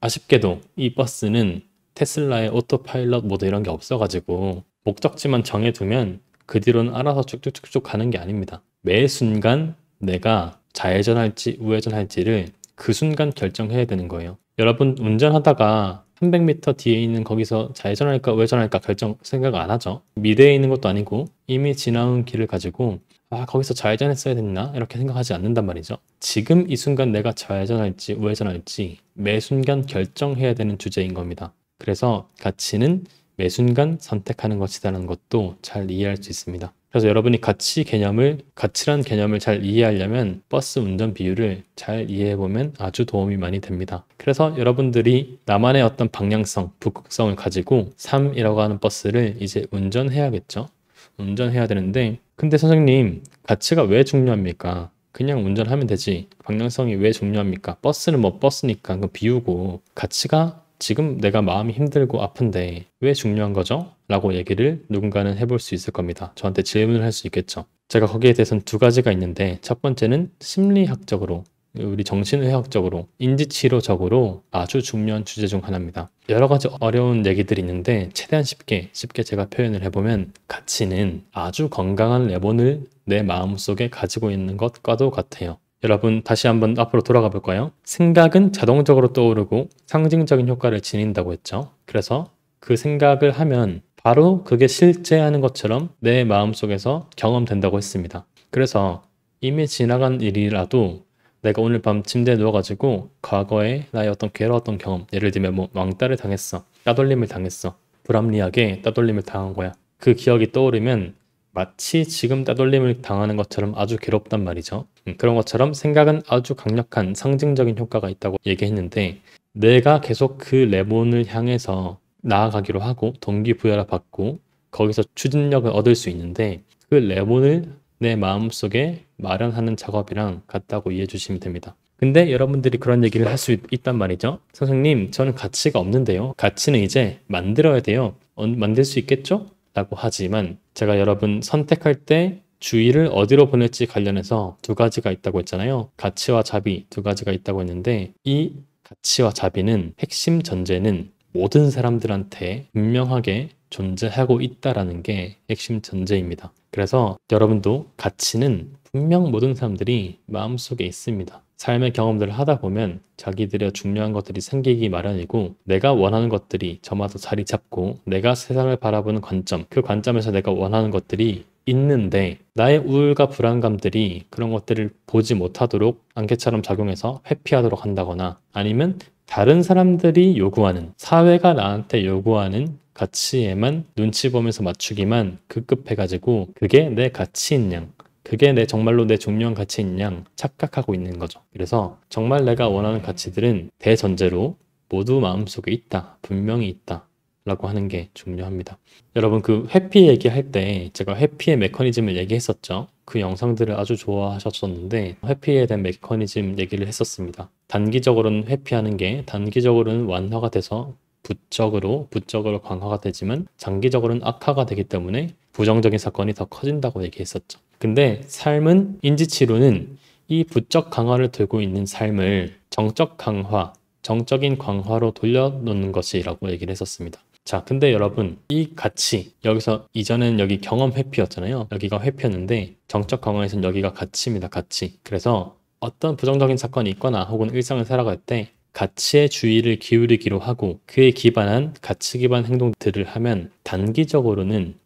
아쉽게도 이 버스는 테슬라의 오토파일럿 모드 이런 게 없어가지고 목적지만 정해두면 그 뒤로는 알아서 쭉쭉쭉쭉 가는 게 아닙니다. 매 순간 내가 좌회전할지 우회전할지를 그 순간 결정해야 되는 거예요. 여러분 운전하다가 300m 뒤에 있는 거기서 좌회전할까 우회전할까 생각 안 하죠. 미래에 있는 것도 아니고 이미 지나온 길을 가지고 거기서 좌회전했어야 됐나? 이렇게 생각하지 않는단 말이죠. 지금 이 순간 내가 좌회전할지 우회전할지 매 순간 결정해야 되는 주제인 겁니다. 그래서 가치는 매 순간 선택하는 것이라는 것도 잘 이해할 수 있습니다. 그래서 여러분이 가치란 개념을 잘 이해하려면 버스 운전 비유를 잘 이해해보면 아주 도움이 많이 됩니다. 그래서 여러분들이 나만의 어떤 방향성, 북극성을 가지고 삶이라고 하는 버스를 이제 운전해야겠죠. 운전해야 되는데 근데 선생님 가치가 왜 중요합니까? 그냥 운전하면 되지. 방향성이 왜 중요합니까? 버스는 뭐 버스니까 그거 비우고 가치가 지금 내가 마음이 힘들고 아픈데 왜 중요한 거죠? 라고 얘기를 누군가는 해볼 수 있을 겁니다. 저한테 질문을 할 수 있겠죠. 제가 거기에 대해서는 두 가지가 있는데 첫 번째는 심리학적으로 우리 정신의학적으로 인지치료적으로 아주 중요한 주제 중 하나입니다. 여러 가지 어려운 얘기들이 있는데 최대한 쉽게 제가 표현을 해보면 가치는 아주 건강한 레몬을 내 마음속에 가지고 있는 것과도 같아요. 여러분 다시 한번 앞으로 돌아가 볼까요? 생각은 자동적으로 떠오르고 상징적인 효과를 지닌다고 했죠. 그래서 그 생각을 하면 바로 그게 실제하는 것처럼 내 마음속에서 경험된다고 했습니다. 그래서 이미 지나간 일이라도 내가 오늘 밤 침대에 누워가지고 과거에 나의 어떤 괴로웠던 경험, 예를 들면 뭐 왕따를 당했어, 따돌림을 당했어, 불합리하게 따돌림을 당한 거야. 그 기억이 떠오르면 마치 지금 따돌림을 당하는 것처럼 아주 괴롭단 말이죠. 그런 것처럼 생각은 아주 강력한 상징적인 효과가 있다고 얘기했는데 내가 계속 그 레몬을 향해서 나아가기로 하고 동기부여를 받고 거기서 추진력을 얻을 수 있는데 그 레몬을 내 마음속에 마련하는 작업이랑 같다고 이해해 주시면 됩니다. 근데 여러분들이 그런 얘기를 할 수 있단 말이죠. 선생님, 저는 가치가 없는데요. 가치는 이제 만들어야 돼요. 만들 수 있겠죠? 라고 하지만 제가 여러분 선택할 때 주의를 어디로 보낼지 관련해서 두 가지가 있다고 했잖아요. 가치와 자비 두 가지가 있다고 했는데 이 가치와 자비는 핵심 전제는 모든 사람들한테 분명하게 존재하고 있다라는 게 핵심 전제입니다. 그래서 여러분도 가치는 분명 모든 사람들이 마음속에 있습니다. 삶의 경험들을 하다 보면 자기들의 중요한 것들이 생기기 마련이고 내가 원하는 것들이 저마다 자리 잡고 내가 세상을 바라보는 관점, 그 관점에서 내가 원하는 것들이 있는데 나의 우울과 불안감들이 그런 것들을 보지 못하도록 안개처럼 작용해서 회피하도록 한다거나 아니면 다른 사람들이 요구하는 사회가 나한테 요구하는 가치에만 눈치 보면서 맞추기만 급급해가지고 그게 내 가치인 양 그게 정말로 내 중요한 가치인 양 착각하고 있는 거죠. 그래서 정말 내가 원하는 가치들은 대전제로 모두 마음속에 있다. 분명히 있다. 라고 하는 게 중요합니다. 여러분 그 회피 얘기할 때 제가 회피의 메커니즘을 얘기했었죠. 그 영상들을 아주 좋아하셨었는데 회피에 대한 메커니즘 얘기를 했었습니다. 단기적으로는 회피하는 게 단기적으로는 완화가 돼서 부적으로 강화가 되지만 장기적으로는 악화가 되기 때문에 부정적인 사건이 더 커진다고 얘기했었죠. 근데 삶은 인지치료는 이 부적 강화를 들고 있는 삶을 정적 강화, 정적인 강화로 돌려놓는 것이라고 얘기를 했었습니다. 자, 근데 여러분 이 가치 여기서 이전엔 여기 경험 회피였잖아요. 여기가 회피였는데 정적 강화에서는 여기가 가치입니다. 가치. 그래서 어떤 부정적인 사건이 있거나 혹은 일상을 살아갈 때 가치에 주의를 기울이기로 하고 그에 기반한 가치 기반 행동들을 하면 단기적으로는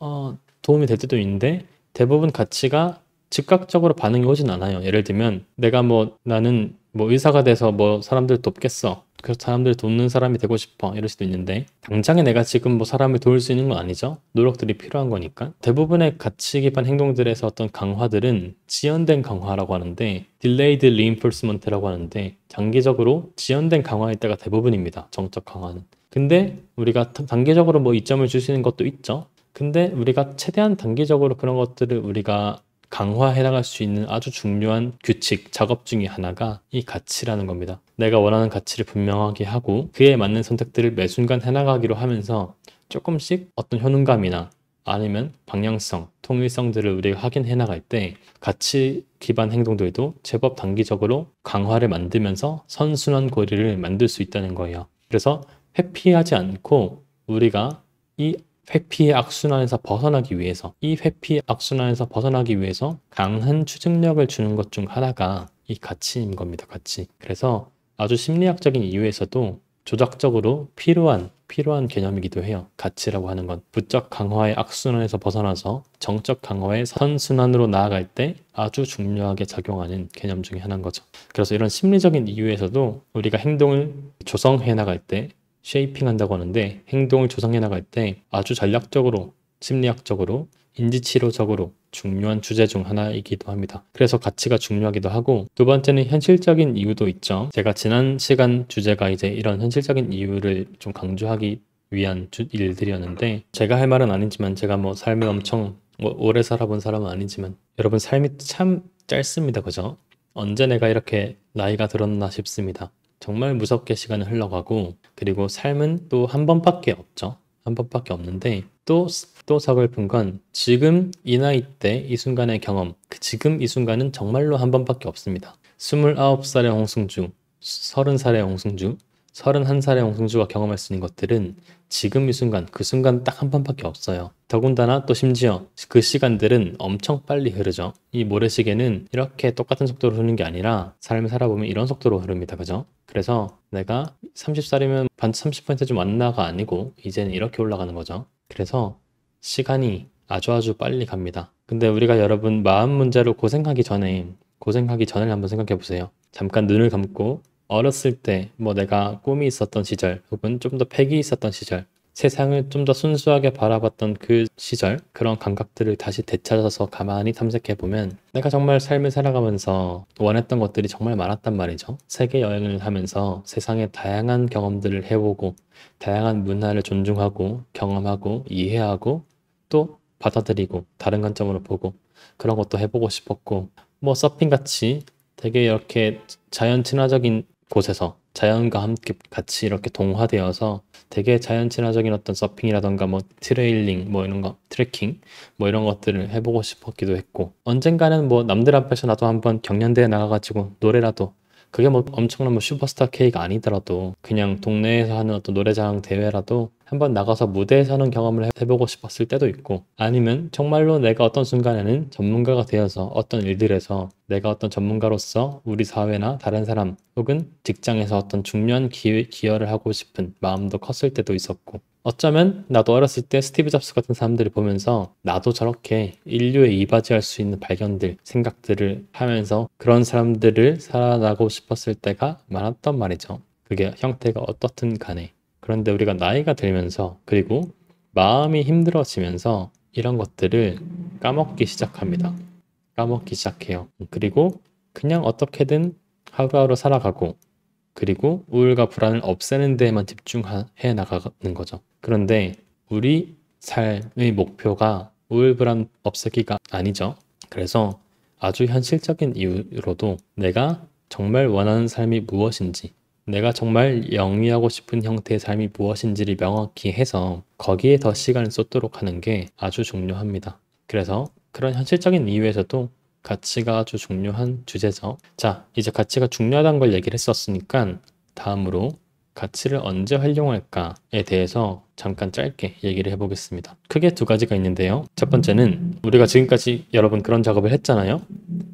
도움이 될 때도 있는데 대부분 가치가 즉각적으로 반응이 오진 않아요. 예를 들면 내가 나는 의사가 돼서 사람들 돕겠어. 그래서 사람들 돕는 사람이 되고 싶어. 이럴 수도 있는데 당장에 내가 지금 사람을 도울 수 있는 건 아니죠. 노력들이 필요한 거니까. 대부분의 가치 기반 행동들에서 어떤 강화들은 지연된 강화라고 하는데 delayed reinforcement라고 하는데 장기적으로 지연된 강화일 때가 대부분입니다. 정적 강화는. 근데 우리가 단기적으로 이점을 줄 수 있는 것도 있죠. 근데 우리가 최대한 단기적으로 그런 것들을 우리가 강화해 나갈 수 있는 아주 중요한 규칙, 작업 중에 하나가 이 가치라는 겁니다. 내가 원하는 가치를 분명하게 하고 그에 맞는 선택들을 매 순간 해나가기로 하면서 조금씩 어떤 효능감이나 아니면 방향성, 통일성들을 우리가 확인해 나갈 때 가치 기반 행동들도 제법 단기적으로 강화를 만들면서 선순환 고리를 만들 수 있다는 거예요. 그래서 회피하지 않고 우리가 이 회피의 악순환에서 벗어나기 위해서 강한 추진력을 주는 것 중 하나가 이 가치인 겁니다. 가치. 그래서 아주 심리학적인 이유에서도 조작적으로 필요한 개념이기도 해요. 가치라고 하는 건 부적 강화의 악순환에서 벗어나서 정적 강화의 선순환으로 나아갈 때 아주 중요하게 작용하는 개념 중에 하나인 거죠. 그래서 이런 심리적인 이유에서도 우리가 행동을 조성해 나갈 때 쉐이핑 한다고 하는데 행동을 조성해 나갈 때 아주 전략적으로 심리학적으로 인지치료적으로 중요한 주제 중 하나이기도 합니다. 그래서 가치가 중요하기도 하고 두 번째는 현실적인 이유도 있죠. 제가 지난 시간 주제가 이제 이런 현실적인 이유를 좀 강조하기 위한 일들이었는데 제가 할 말은 아니지만 제가 뭐 삶을 엄청 오래 살아본 사람은 아니지만 여러분 삶이 참 짧습니다. 그죠? 언제 내가 이렇게 나이가 들었나 싶습니다. 정말 무섭게 시간은 흘러가고 그리고 삶은 또 한 번밖에 없죠. 한 번밖에 없는데 또 서글픈 건 지금 이 나이 때 이 순간의 경험 지금 이 순간은 정말로 한 번밖에 없습니다. 29살의 홍승주, 30살의 홍승주, 31살의 홍승주가 경험할 수 있는 것들은 지금 이 순간 그 순간 딱 한 번밖에 없어요. 더군다나 또 심지어 그 시간들은 엄청 빨리 흐르죠. 이 모래시계는 이렇게 똑같은 속도로 흐르는 게 아니라 삶을 살아보면 이런 속도로 흐릅니다. 그죠? 그래서 내가 30살이면 반 30% 좀 왔나가 아니고 이제는 이렇게 올라가는 거죠. 그래서 시간이 아주 빨리 갑니다. 근데 우리가 여러분 마음 문제로 고생하기 전에 한번 생각해 보세요. 잠깐 눈을 감고 어렸을 때 뭐 내가 꿈이 있었던 시절 혹은 좀 더 패기 있었던 시절 세상을 좀 더 순수하게 바라봤던 그 시절 그런 감각들을 다시 되찾아서 가만히 탐색해보면 내가 정말 삶을 살아가면서 원했던 것들이 정말 많았단 말이죠. 세계 여행을 하면서 세상의 다양한 경험들을 해보고 다양한 문화를 존중하고 경험하고 이해하고 또 받아들이고 다른 관점으로 보고 그런 것도 해보고 싶었고 뭐 서핑같이 되게 이렇게 자연 친화적인 곳에서 자연과 함께 같이 이렇게 동화되어서 되게 자연 친화적인 어떤 서핑이라던가 뭐 트레일링 뭐 이런 거 트레킹 뭐 이런 것들을 해보고 싶었기도 했고 언젠가는 뭐 남들 앞에서 나도 한번 경연대회 나가가지고 노래라도 그게 뭐 엄청난 뭐 슈퍼스타 K가 아니더라도 그냥 동네에서 하는 어떤 노래자랑 대회라도 한번 나가서 무대에 서는 경험을 해보고 싶었을 때도 있고 아니면 정말로 내가 어떤 순간에는 전문가가 되어서 어떤 일들에서 내가 어떤 전문가로서 우리 사회나 다른 사람 혹은 직장에서 어떤 중요한 기여를 하고 싶은 마음도 컸을 때도 있었고 어쩌면 나도 어렸을 때 스티브 잡스 같은 사람들을 보면서 나도 저렇게 인류에 이바지할 수 있는 발견들, 생각들을 하면서 그런 사람들을 살아나고 싶었을 때가 많았단 말이죠. 그게 형태가 어떻든 간에. 그런데 우리가 나이가 들면서 그리고 마음이 힘들어지면서 이런 것들을 까먹기 시작합니다. 까먹기 시작해요. 그리고 그냥 어떻게든 하루하루 살아가고 그리고 우울과 불안을 없애는 데에만 집중해 나가는 거죠. 그런데 우리 삶의 목표가 우울, 불안 없애기가 아니죠. 그래서 아주 현실적인 이유로도 내가 정말 원하는 삶이 무엇인지 내가 정말 영위하고 싶은 형태의 삶이 무엇인지를 명확히 해서 거기에 더 시간을 쏟도록 하는 게 아주 중요합니다. 그래서 그런 현실적인 이유에서도 가치가 아주 중요한 주제죠. 자, 이제 가치가 중요하다는 걸 얘기를 했었으니까 다음으로 가치를 언제 활용할까에 대해서 잠깐 짧게 얘기를 해보겠습니다. 크게 두 가지가 있는데요. 첫 번째는 우리가 지금까지 여러분 그런 작업을 했잖아요.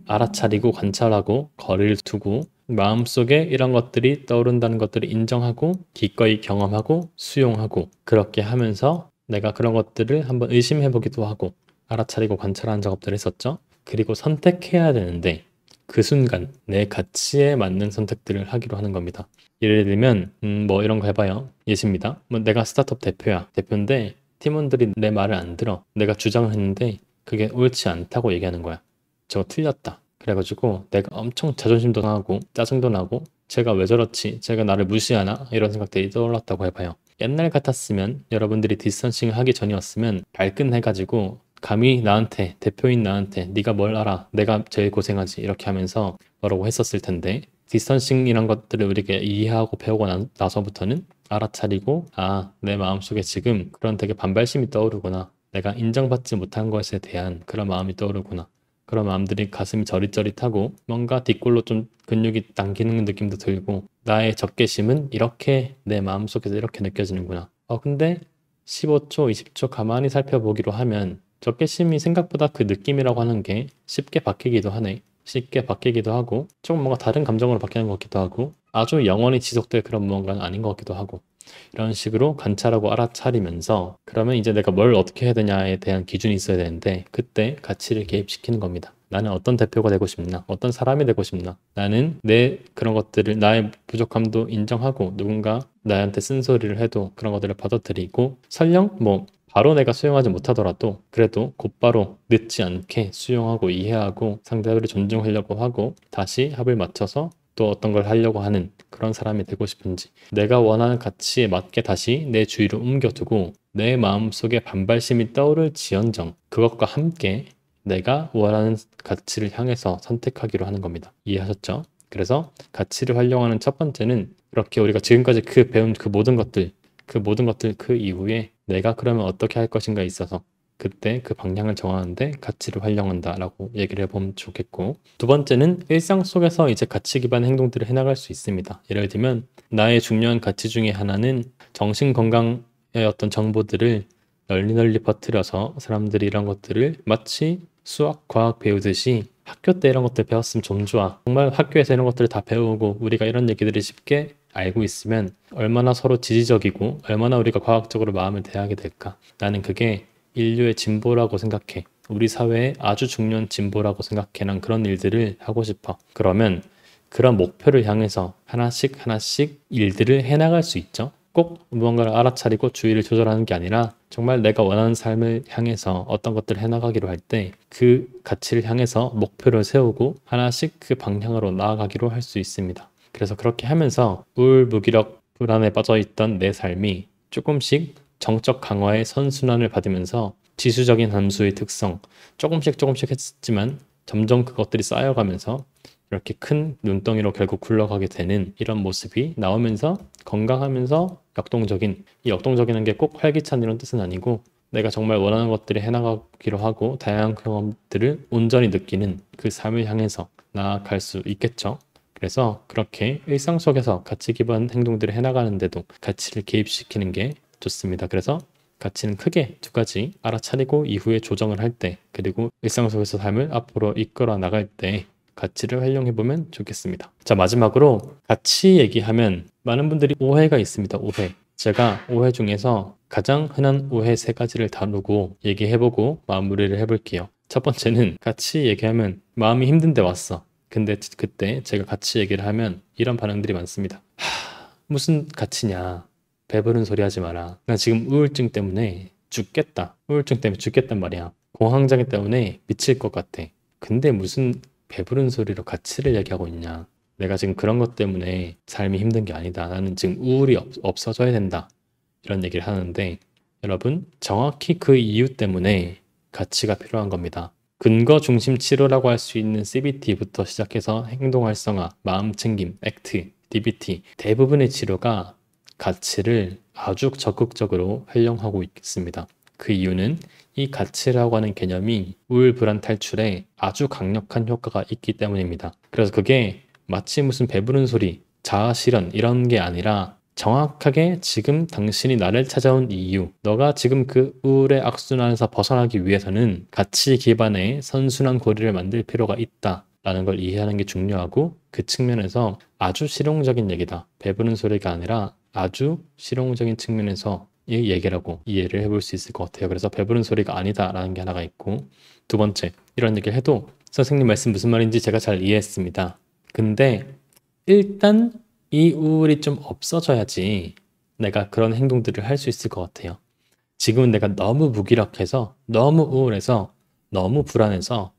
알아차리고 관찰하고 거리를 두고 마음속에 이런 것들이 떠오른다는 것들을 인정하고 기꺼이 경험하고 수용하고 그렇게 하면서 내가 그런 것들을 한번 의심해보기도 하고 알아차리고 관찰하는 작업들을 했었죠. 그리고 선택해야 되는데 그 순간 내 가치에 맞는 선택들을 하기로 하는 겁니다. 예를 들면 뭐 이런 거 해봐요. 예시입니다. 뭐 내가 스타트업 대표인데 팀원들이 내 말을 안 들어. 내가 주장을 했는데 그게 옳지 않다고 얘기하는 거야. 저거 틀렸다. 그래가지고 내가 엄청 자존심도 상하고 짜증도 나고 제가 왜 저렇지? 제가 나를 무시하나? 이런 생각들이 떠올랐다고 해봐요. 옛날 같았으면 여러분들이 디스턴싱을 하기 전이었으면 발끈해가지고 감히 나한테, 대표인 나한테 네가 뭘 알아? 내가 제일 고생하지. 이렇게 하면서 뭐라고 했었을 텐데 디스턴싱이란 것들을 우리가 이해하고 배우고 나서부터는 알아차리고 내 마음속에 지금 그런 되게 반발심이 떠오르구나. 내가 인정받지 못한 것에 대한 그런 마음이 떠오르구나. 그런 마음들이 가슴이 저릿저릿하고 뭔가 뒷골로 좀 근육이 당기는 느낌도 들고 나의 적개심은 이렇게 내 마음속에서 이렇게 느껴지는구나. 근데 15초, 20초 가만히 살펴보기로 하면 적개심이 생각보다 그 느낌이라고 하는 게 쉽게 바뀌기도 하네. 쉽게 바뀌기도 하고 조금 뭔가 다른 감정으로 바뀌는 것 같기도 하고 아주 영원히 지속될 그런 무언가는 아닌 것 같기도 하고 이런 식으로 관찰하고 알아차리면서 그러면 이제 내가 뭘 어떻게 해야 되냐에 대한 기준이 있어야 되는데 그때 가치를 개입시키는 겁니다. 나는 어떤 대표가 되고 싶나? 어떤 사람이 되고 싶나? 나는 내 그런 것들을 나의 부족함도 인정하고 누군가 나한테 쓴소리를 해도 그런 것들을 받아들이고 설령 바로 내가 수용하지 못하더라도 그래도 곧바로 늦지 않게 수용하고 이해하고 상대를 존중하려고 하고 다시 합을 맞춰서 또 어떤 걸 하려고 하는 그런 사람이 되고 싶은지 내가 원하는 가치에 맞게 다시 내 주위로 옮겨두고 내 마음속에 반발심이 떠오를지언정 그것과 함께 내가 원하는 가치를 향해서 선택하기로 하는 겁니다. 이해하셨죠? 그래서 가치를 활용하는 첫 번째는 이렇게 우리가 지금까지 배운 그 모든 것들 그 이후에 내가 그러면 어떻게 할 것인가에 있어서 그때 그 방향을 정하는데 가치를 활용한다라고 얘기를 해보면 좋겠고 두 번째는 일상 속에서 이제 가치 기반 행동들을 해나갈 수 있습니다. 예를 들면 나의 중요한 가치 중에 하나는 정신 건강의 어떤 정보들을 널리 퍼뜨려서 사람들이 이런 것들을 마치 수학, 과학 배우듯이 학교 때 이런 것들 배웠으면 좀 좋아. 정말 학교에서 이런 것들을 다 배우고 우리가 이런 얘기들을 쉽게 알고 있으면 얼마나 서로 지지적이고 얼마나 우리가 과학적으로 마음을 대하게 될까. 나는 그게 인류의 진보라고 생각해. 우리 사회에 아주 중요한 진보라고 생각해. 난 그런 일들을 하고 싶어. 그러면 그런 목표를 향해서 하나씩 일들을 해나갈 수 있죠. 꼭 무언가를 알아차리고 주의를 조절하는 게 아니라 정말 내가 원하는 삶을 향해서 어떤 것들을 해나가기로 할 때 그 가치를 향해서 목표를 세우고 하나씩 그 방향으로 나아가기로 할 수 있습니다. 그래서 그렇게 하면서 우울, 무기력, 불안에 빠져있던 내 삶이 조금씩 정적 강화의 선순환을 받으면서 지수적인 함수의 특성 조금씩 했지만 점점 그것들이 쌓여가면서 이렇게 큰 눈덩이로 결국 굴러가게 되는 이런 모습이 나오면서 건강하면서 역동적인 이 역동적인 게 꼭 활기찬 이런 뜻은 아니고 내가 정말 원하는 것들을 해나가기로 하고 다양한 경험들을 온전히 느끼는 그 삶을 향해서 나아갈 수 있겠죠. 그래서 그렇게 일상 속에서 가치 기반 행동들을 해나가는데도 가치를 개입시키는 게 좋습니다. 그래서 가치는 크게 두 가지 알아차리고 이후에 조정을 할 때 그리고 일상 속에서 삶을 앞으로 이끌어 나갈 때 가치를 활용해 보면 좋겠습니다. 자, 마지막으로 가치 얘기하면 많은 분들이 오해가 있습니다. 오해. 제가 오해 중에서 가장 흔한 오해 세 가지를 다루고 얘기해보고 마무리를 해볼게요. 첫 번째는 가치 얘기하면 마음이 힘든데 왔어. 근데 그때 제가 가치 얘기를 하면 이런 반응들이 많습니다. 무슨 가치냐. 배부른 소리 하지 마라. 나 지금 우울증 때문에 죽겠다. 우울증 때문에 죽겠단 말이야. 공황장애 때문에 미칠 것 같아. 근데 무슨 배부른 소리로 가치를 얘기하고 있냐. 내가 지금 그런 것 때문에 삶이 힘든 게 아니다. 나는 지금 우울이 없어져야 된다. 이런 얘기를 하는데 여러분 정확히 그 이유 때문에 가치가 필요한 겁니다. 근거 중심 치료라고 할 수 있는 CBT부터 시작해서 행동 활성화, 마음 챙김, 액트, DBT 대부분의 치료가 가치를 아주 적극적으로 활용하고 있습니다. 그 이유는 이 가치라고 하는 개념이 우울 불안 탈출에 아주 강력한 효과가 있기 때문입니다. 그래서 그게 마치 무슨 배부른 소리, 자아 실현 이런 게 아니라 정확하게 지금 당신이 나를 찾아온 이유, 너가 지금 그 우울의 악순환에서 벗어나기 위해서는 가치 기반의 선순환 고리를 만들 필요가 있다. 라는 걸 이해하는 게 중요하고 그 측면에서 아주 실용적인 얘기다. 배부른 소리가 아니라 아주 실용적인 측면에서 이 얘기라고 이해를 해볼 수 있을 것 같아요. 그래서 배부른 소리가 아니다라는 게 하나가 있고 두 번째, 이런 얘기를 해도 선생님 말씀 무슨 말인지 제가 잘 이해했습니다. 근데 일단 이 우울이 좀 없어져야지 내가 그런 행동들을 할 수 있을 것 같아요. 지금은 내가 너무 무기력해서 너무 우울해서 너무 불안해서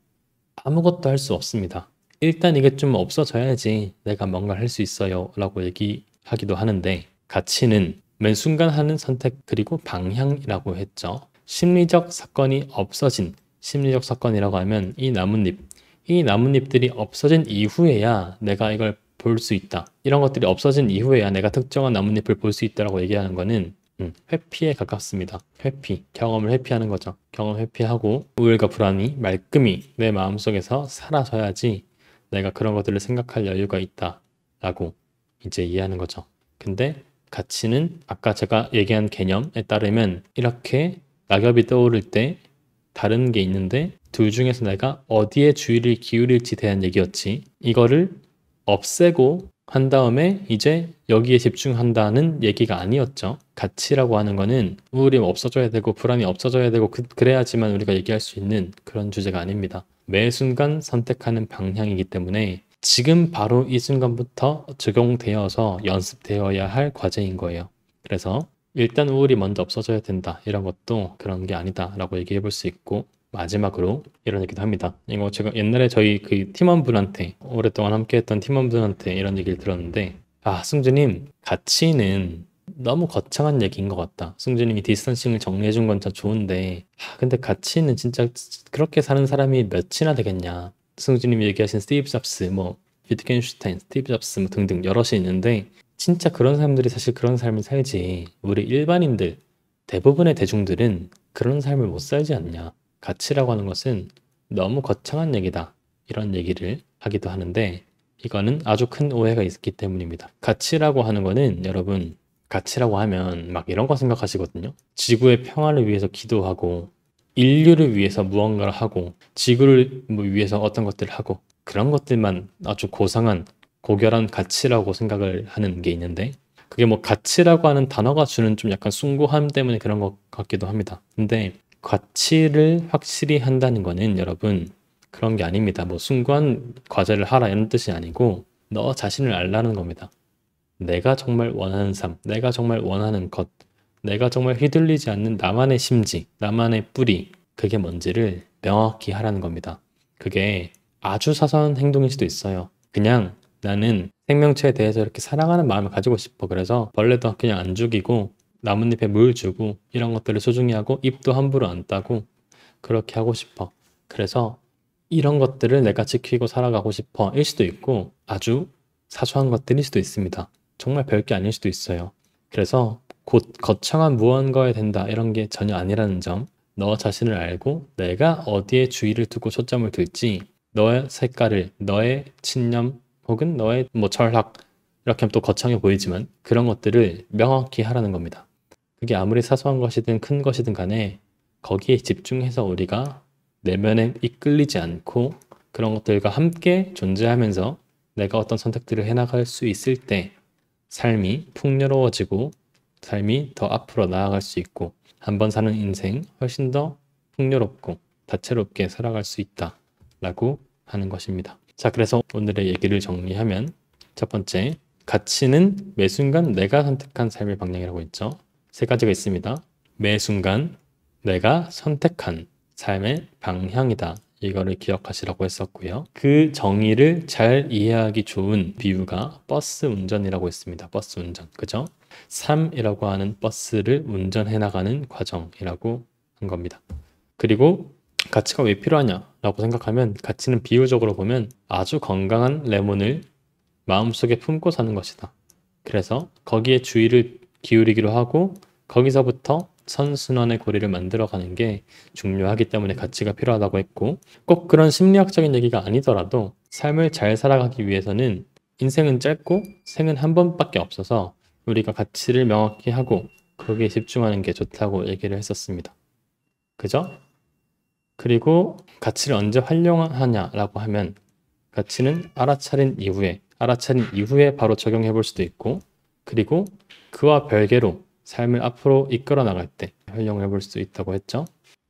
아무것도 할 수 없습니다. 일단 이게 좀 없어져야지 내가 뭔가를 할 수 있어요 라고 얘기하기도 하는데 가치는 매 순간 하는 선택 그리고 방향이라고 했죠. 심리적 사건이 없어진, 심리적 사건이라고 하면 이 나뭇잎들이 없어진 이후에야 내가 이걸 볼 수 있다. 이런 것들이 없어진 이후에야 내가 특정한 나뭇잎을 볼 수 있다라고 얘기하는 거는 회피에 가깝습니다. 회피, 경험을 회피하는 거죠. 경험 회피하고 우울과 불안이 말끔히 내 마음속에서 사라져야지 내가 그런 것들을 생각할 여유가 있다라고 이제 이해하는 거죠. 근데 가치는 아까 제가 얘기한 개념에 따르면 이렇게 낙엽이 떠오를 때 다른 게 있는데 둘 중에서 내가 어디에 주의를 기울일지 대한 얘기였지, 이거를 없애고 한 다음에 이제 여기에 집중한다는 얘기가 아니었죠. 가치라고 하는 거는 우울이 없어져야 되고 불안이 없어져야 되고 그래야지만 우리가 얘기할 수 있는 그런 주제가 아닙니다. 매 순간 선택하는 방향이기 때문에 지금 바로 이 순간부터 적용되어서 연습되어야 할 과제인 거예요. 그래서 일단 우울이 먼저 없어져야 된다, 이런 것도 그런 게 아니다 라고 얘기해 볼 수 있고, 마지막으로 이런 얘기도 합니다. 이거 제가 옛날에 저희 그 팀원분한테, 오랫동안 함께 했던 팀원분한테 이런 얘기를 들었는데, 승주님, 가치는 너무 거창한 얘기인 것 같다. 승주님이 디스턴싱을 정리해 준 건 진짜 좋은데 근데 가치는 진짜 그렇게 사는 사람이 몇이나 되겠냐. 승주님이 얘기하신 스티브 잡스, 뭐 위트겐슈타인, 스티브 잡스 뭐 등등 여럿이 있는데 진짜 그런 사람들이 사실 그런 삶을 살지, 우리 일반인들, 대부분의 대중들은 그런 삶을 못 살지 않냐. 가치라고 하는 것은 너무 거창한 얘기다, 이런 얘기를 하기도 하는데 이거는 아주 큰 오해가 있기 때문입니다. 가치라고 하는 거는, 여러분, 가치라고 하면 막 이런 거 생각하시거든요. 지구의 평화를 위해서 기도하고 인류를 위해서 무언가를 하고 지구를 위해서 어떤 것들을 하고, 그런 것들만 아주 고상한 고결한 가치라고 생각을 하는 게 있는데, 그게 뭐 가치라고 하는 단어가 주는 좀 약간 숭고함 때문에 그런 것 같기도 합니다. 근데 가치를 확실히 한다는 거는, 여러분, 그런 게 아닙니다. 뭐 숭고한 과제를 하라 이런 뜻이 아니고 너 자신을 알라는 겁니다. 내가 정말 원하는 삶, 내가 정말 원하는 것, 내가 정말 휘둘리지 않는 나만의 심지, 나만의 뿌리, 그게 뭔지를 명확히 하라는 겁니다. 그게 아주 사소한 행동일 수도 있어요. 그냥 나는 생명체에 대해서 이렇게 사랑하는 마음을 가지고 싶어. 그래서 벌레도 그냥 안 죽이고 나뭇잎에 물 주고 이런 것들을 소중히 하고 잎도 함부로 안 따고 그렇게 하고 싶어. 그래서 이런 것들을 내가 지키고 살아가고 싶어 일 수도 있고, 아주 사소한 것들일 수도 있습니다. 정말 별게 아닐 수도 있어요. 그래서 곧 거창한 무언가에 된다 이런 게 전혀 아니라는 점, 너 자신을 알고 내가 어디에 주의를 두고 초점을 둘지, 너의 색깔을, 너의 신념 혹은 너의 뭐 철학, 이렇게 하면 또 거창해 보이지만 그런 것들을 명확히 하라는 겁니다. 그게 아무리 사소한 것이든 큰 것이든 간에 거기에 집중해서 우리가 내면에 이끌리지 않고 그런 것들과 함께 존재하면서 내가 어떤 선택들을 해나갈 수 있을 때 삶이 풍요로워지고 삶이 더 앞으로 나아갈 수 있고 한번 사는 인생 훨씬 더 풍요롭고 다채롭게 살아갈 수 있다라고 하는 것입니다. 자, 그래서 오늘의 얘기를 정리하면, 첫 번째, 가치는 매 순간 내가 선택한 삶의 방향이라고 했죠. 세 가지가 있습니다. 매 순간 내가 선택한 삶의 방향이다. 이거를 기억하시라고 했었고요. 그 정의를 잘 이해하기 좋은 비유가 버스 운전이라고 했습니다. 버스 운전, 그죠? 삶이라고 하는 버스를 운전해 나가는 과정이라고 한 겁니다. 그리고 가치가 왜 필요하냐라고 생각하면, 가치는 비유적으로 보면 아주 건강한 레몬을 마음속에 품고 사는 것이다. 그래서 거기에 주의를 기울이기로 하고 거기서부터 선순환의 고리를 만들어가는 게 중요하기 때문에 가치가 필요하다고 했고, 꼭 그런 심리학적인 얘기가 아니더라도 삶을 잘 살아가기 위해서는 인생은 짧고 생은 한 번밖에 없어서 우리가 가치를 명확히 하고 거기에 집중하는 게 좋다고 얘기를 했었습니다. 그죠? 그리고 가치를 언제 활용하냐라고 하면, 가치는 알아차린 이후에 바로 적용해 볼 수도 있고, 그리고 그와 별개로 삶을 앞으로 이끌어 나갈 때 활용해 볼 수 있다고 했죠.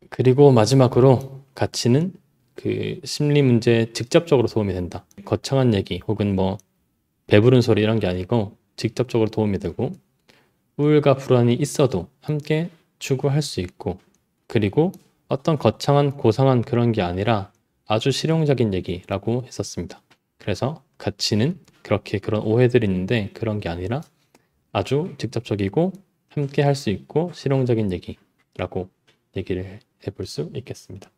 그리고 마지막으로 가치는 그 심리 문제에 직접적으로 도움이 된다. 거창한 얘기 혹은 뭐 배부른 소리 이런 게 아니고 직접적으로 도움이 되고, 우울과 불안이 있어도 함께 추구할 수 있고, 그리고 어떤 거창한 고상한 그런 게 아니라 아주 실용적인 얘기라고 했었습니다. 그래서 가치는 그렇게 그런 오해들이 있는데 그런 게 아니라 아주 직접적이고 함께 할 수 있고 실용적인 얘기라고 얘기를 해볼 수 있겠습니다.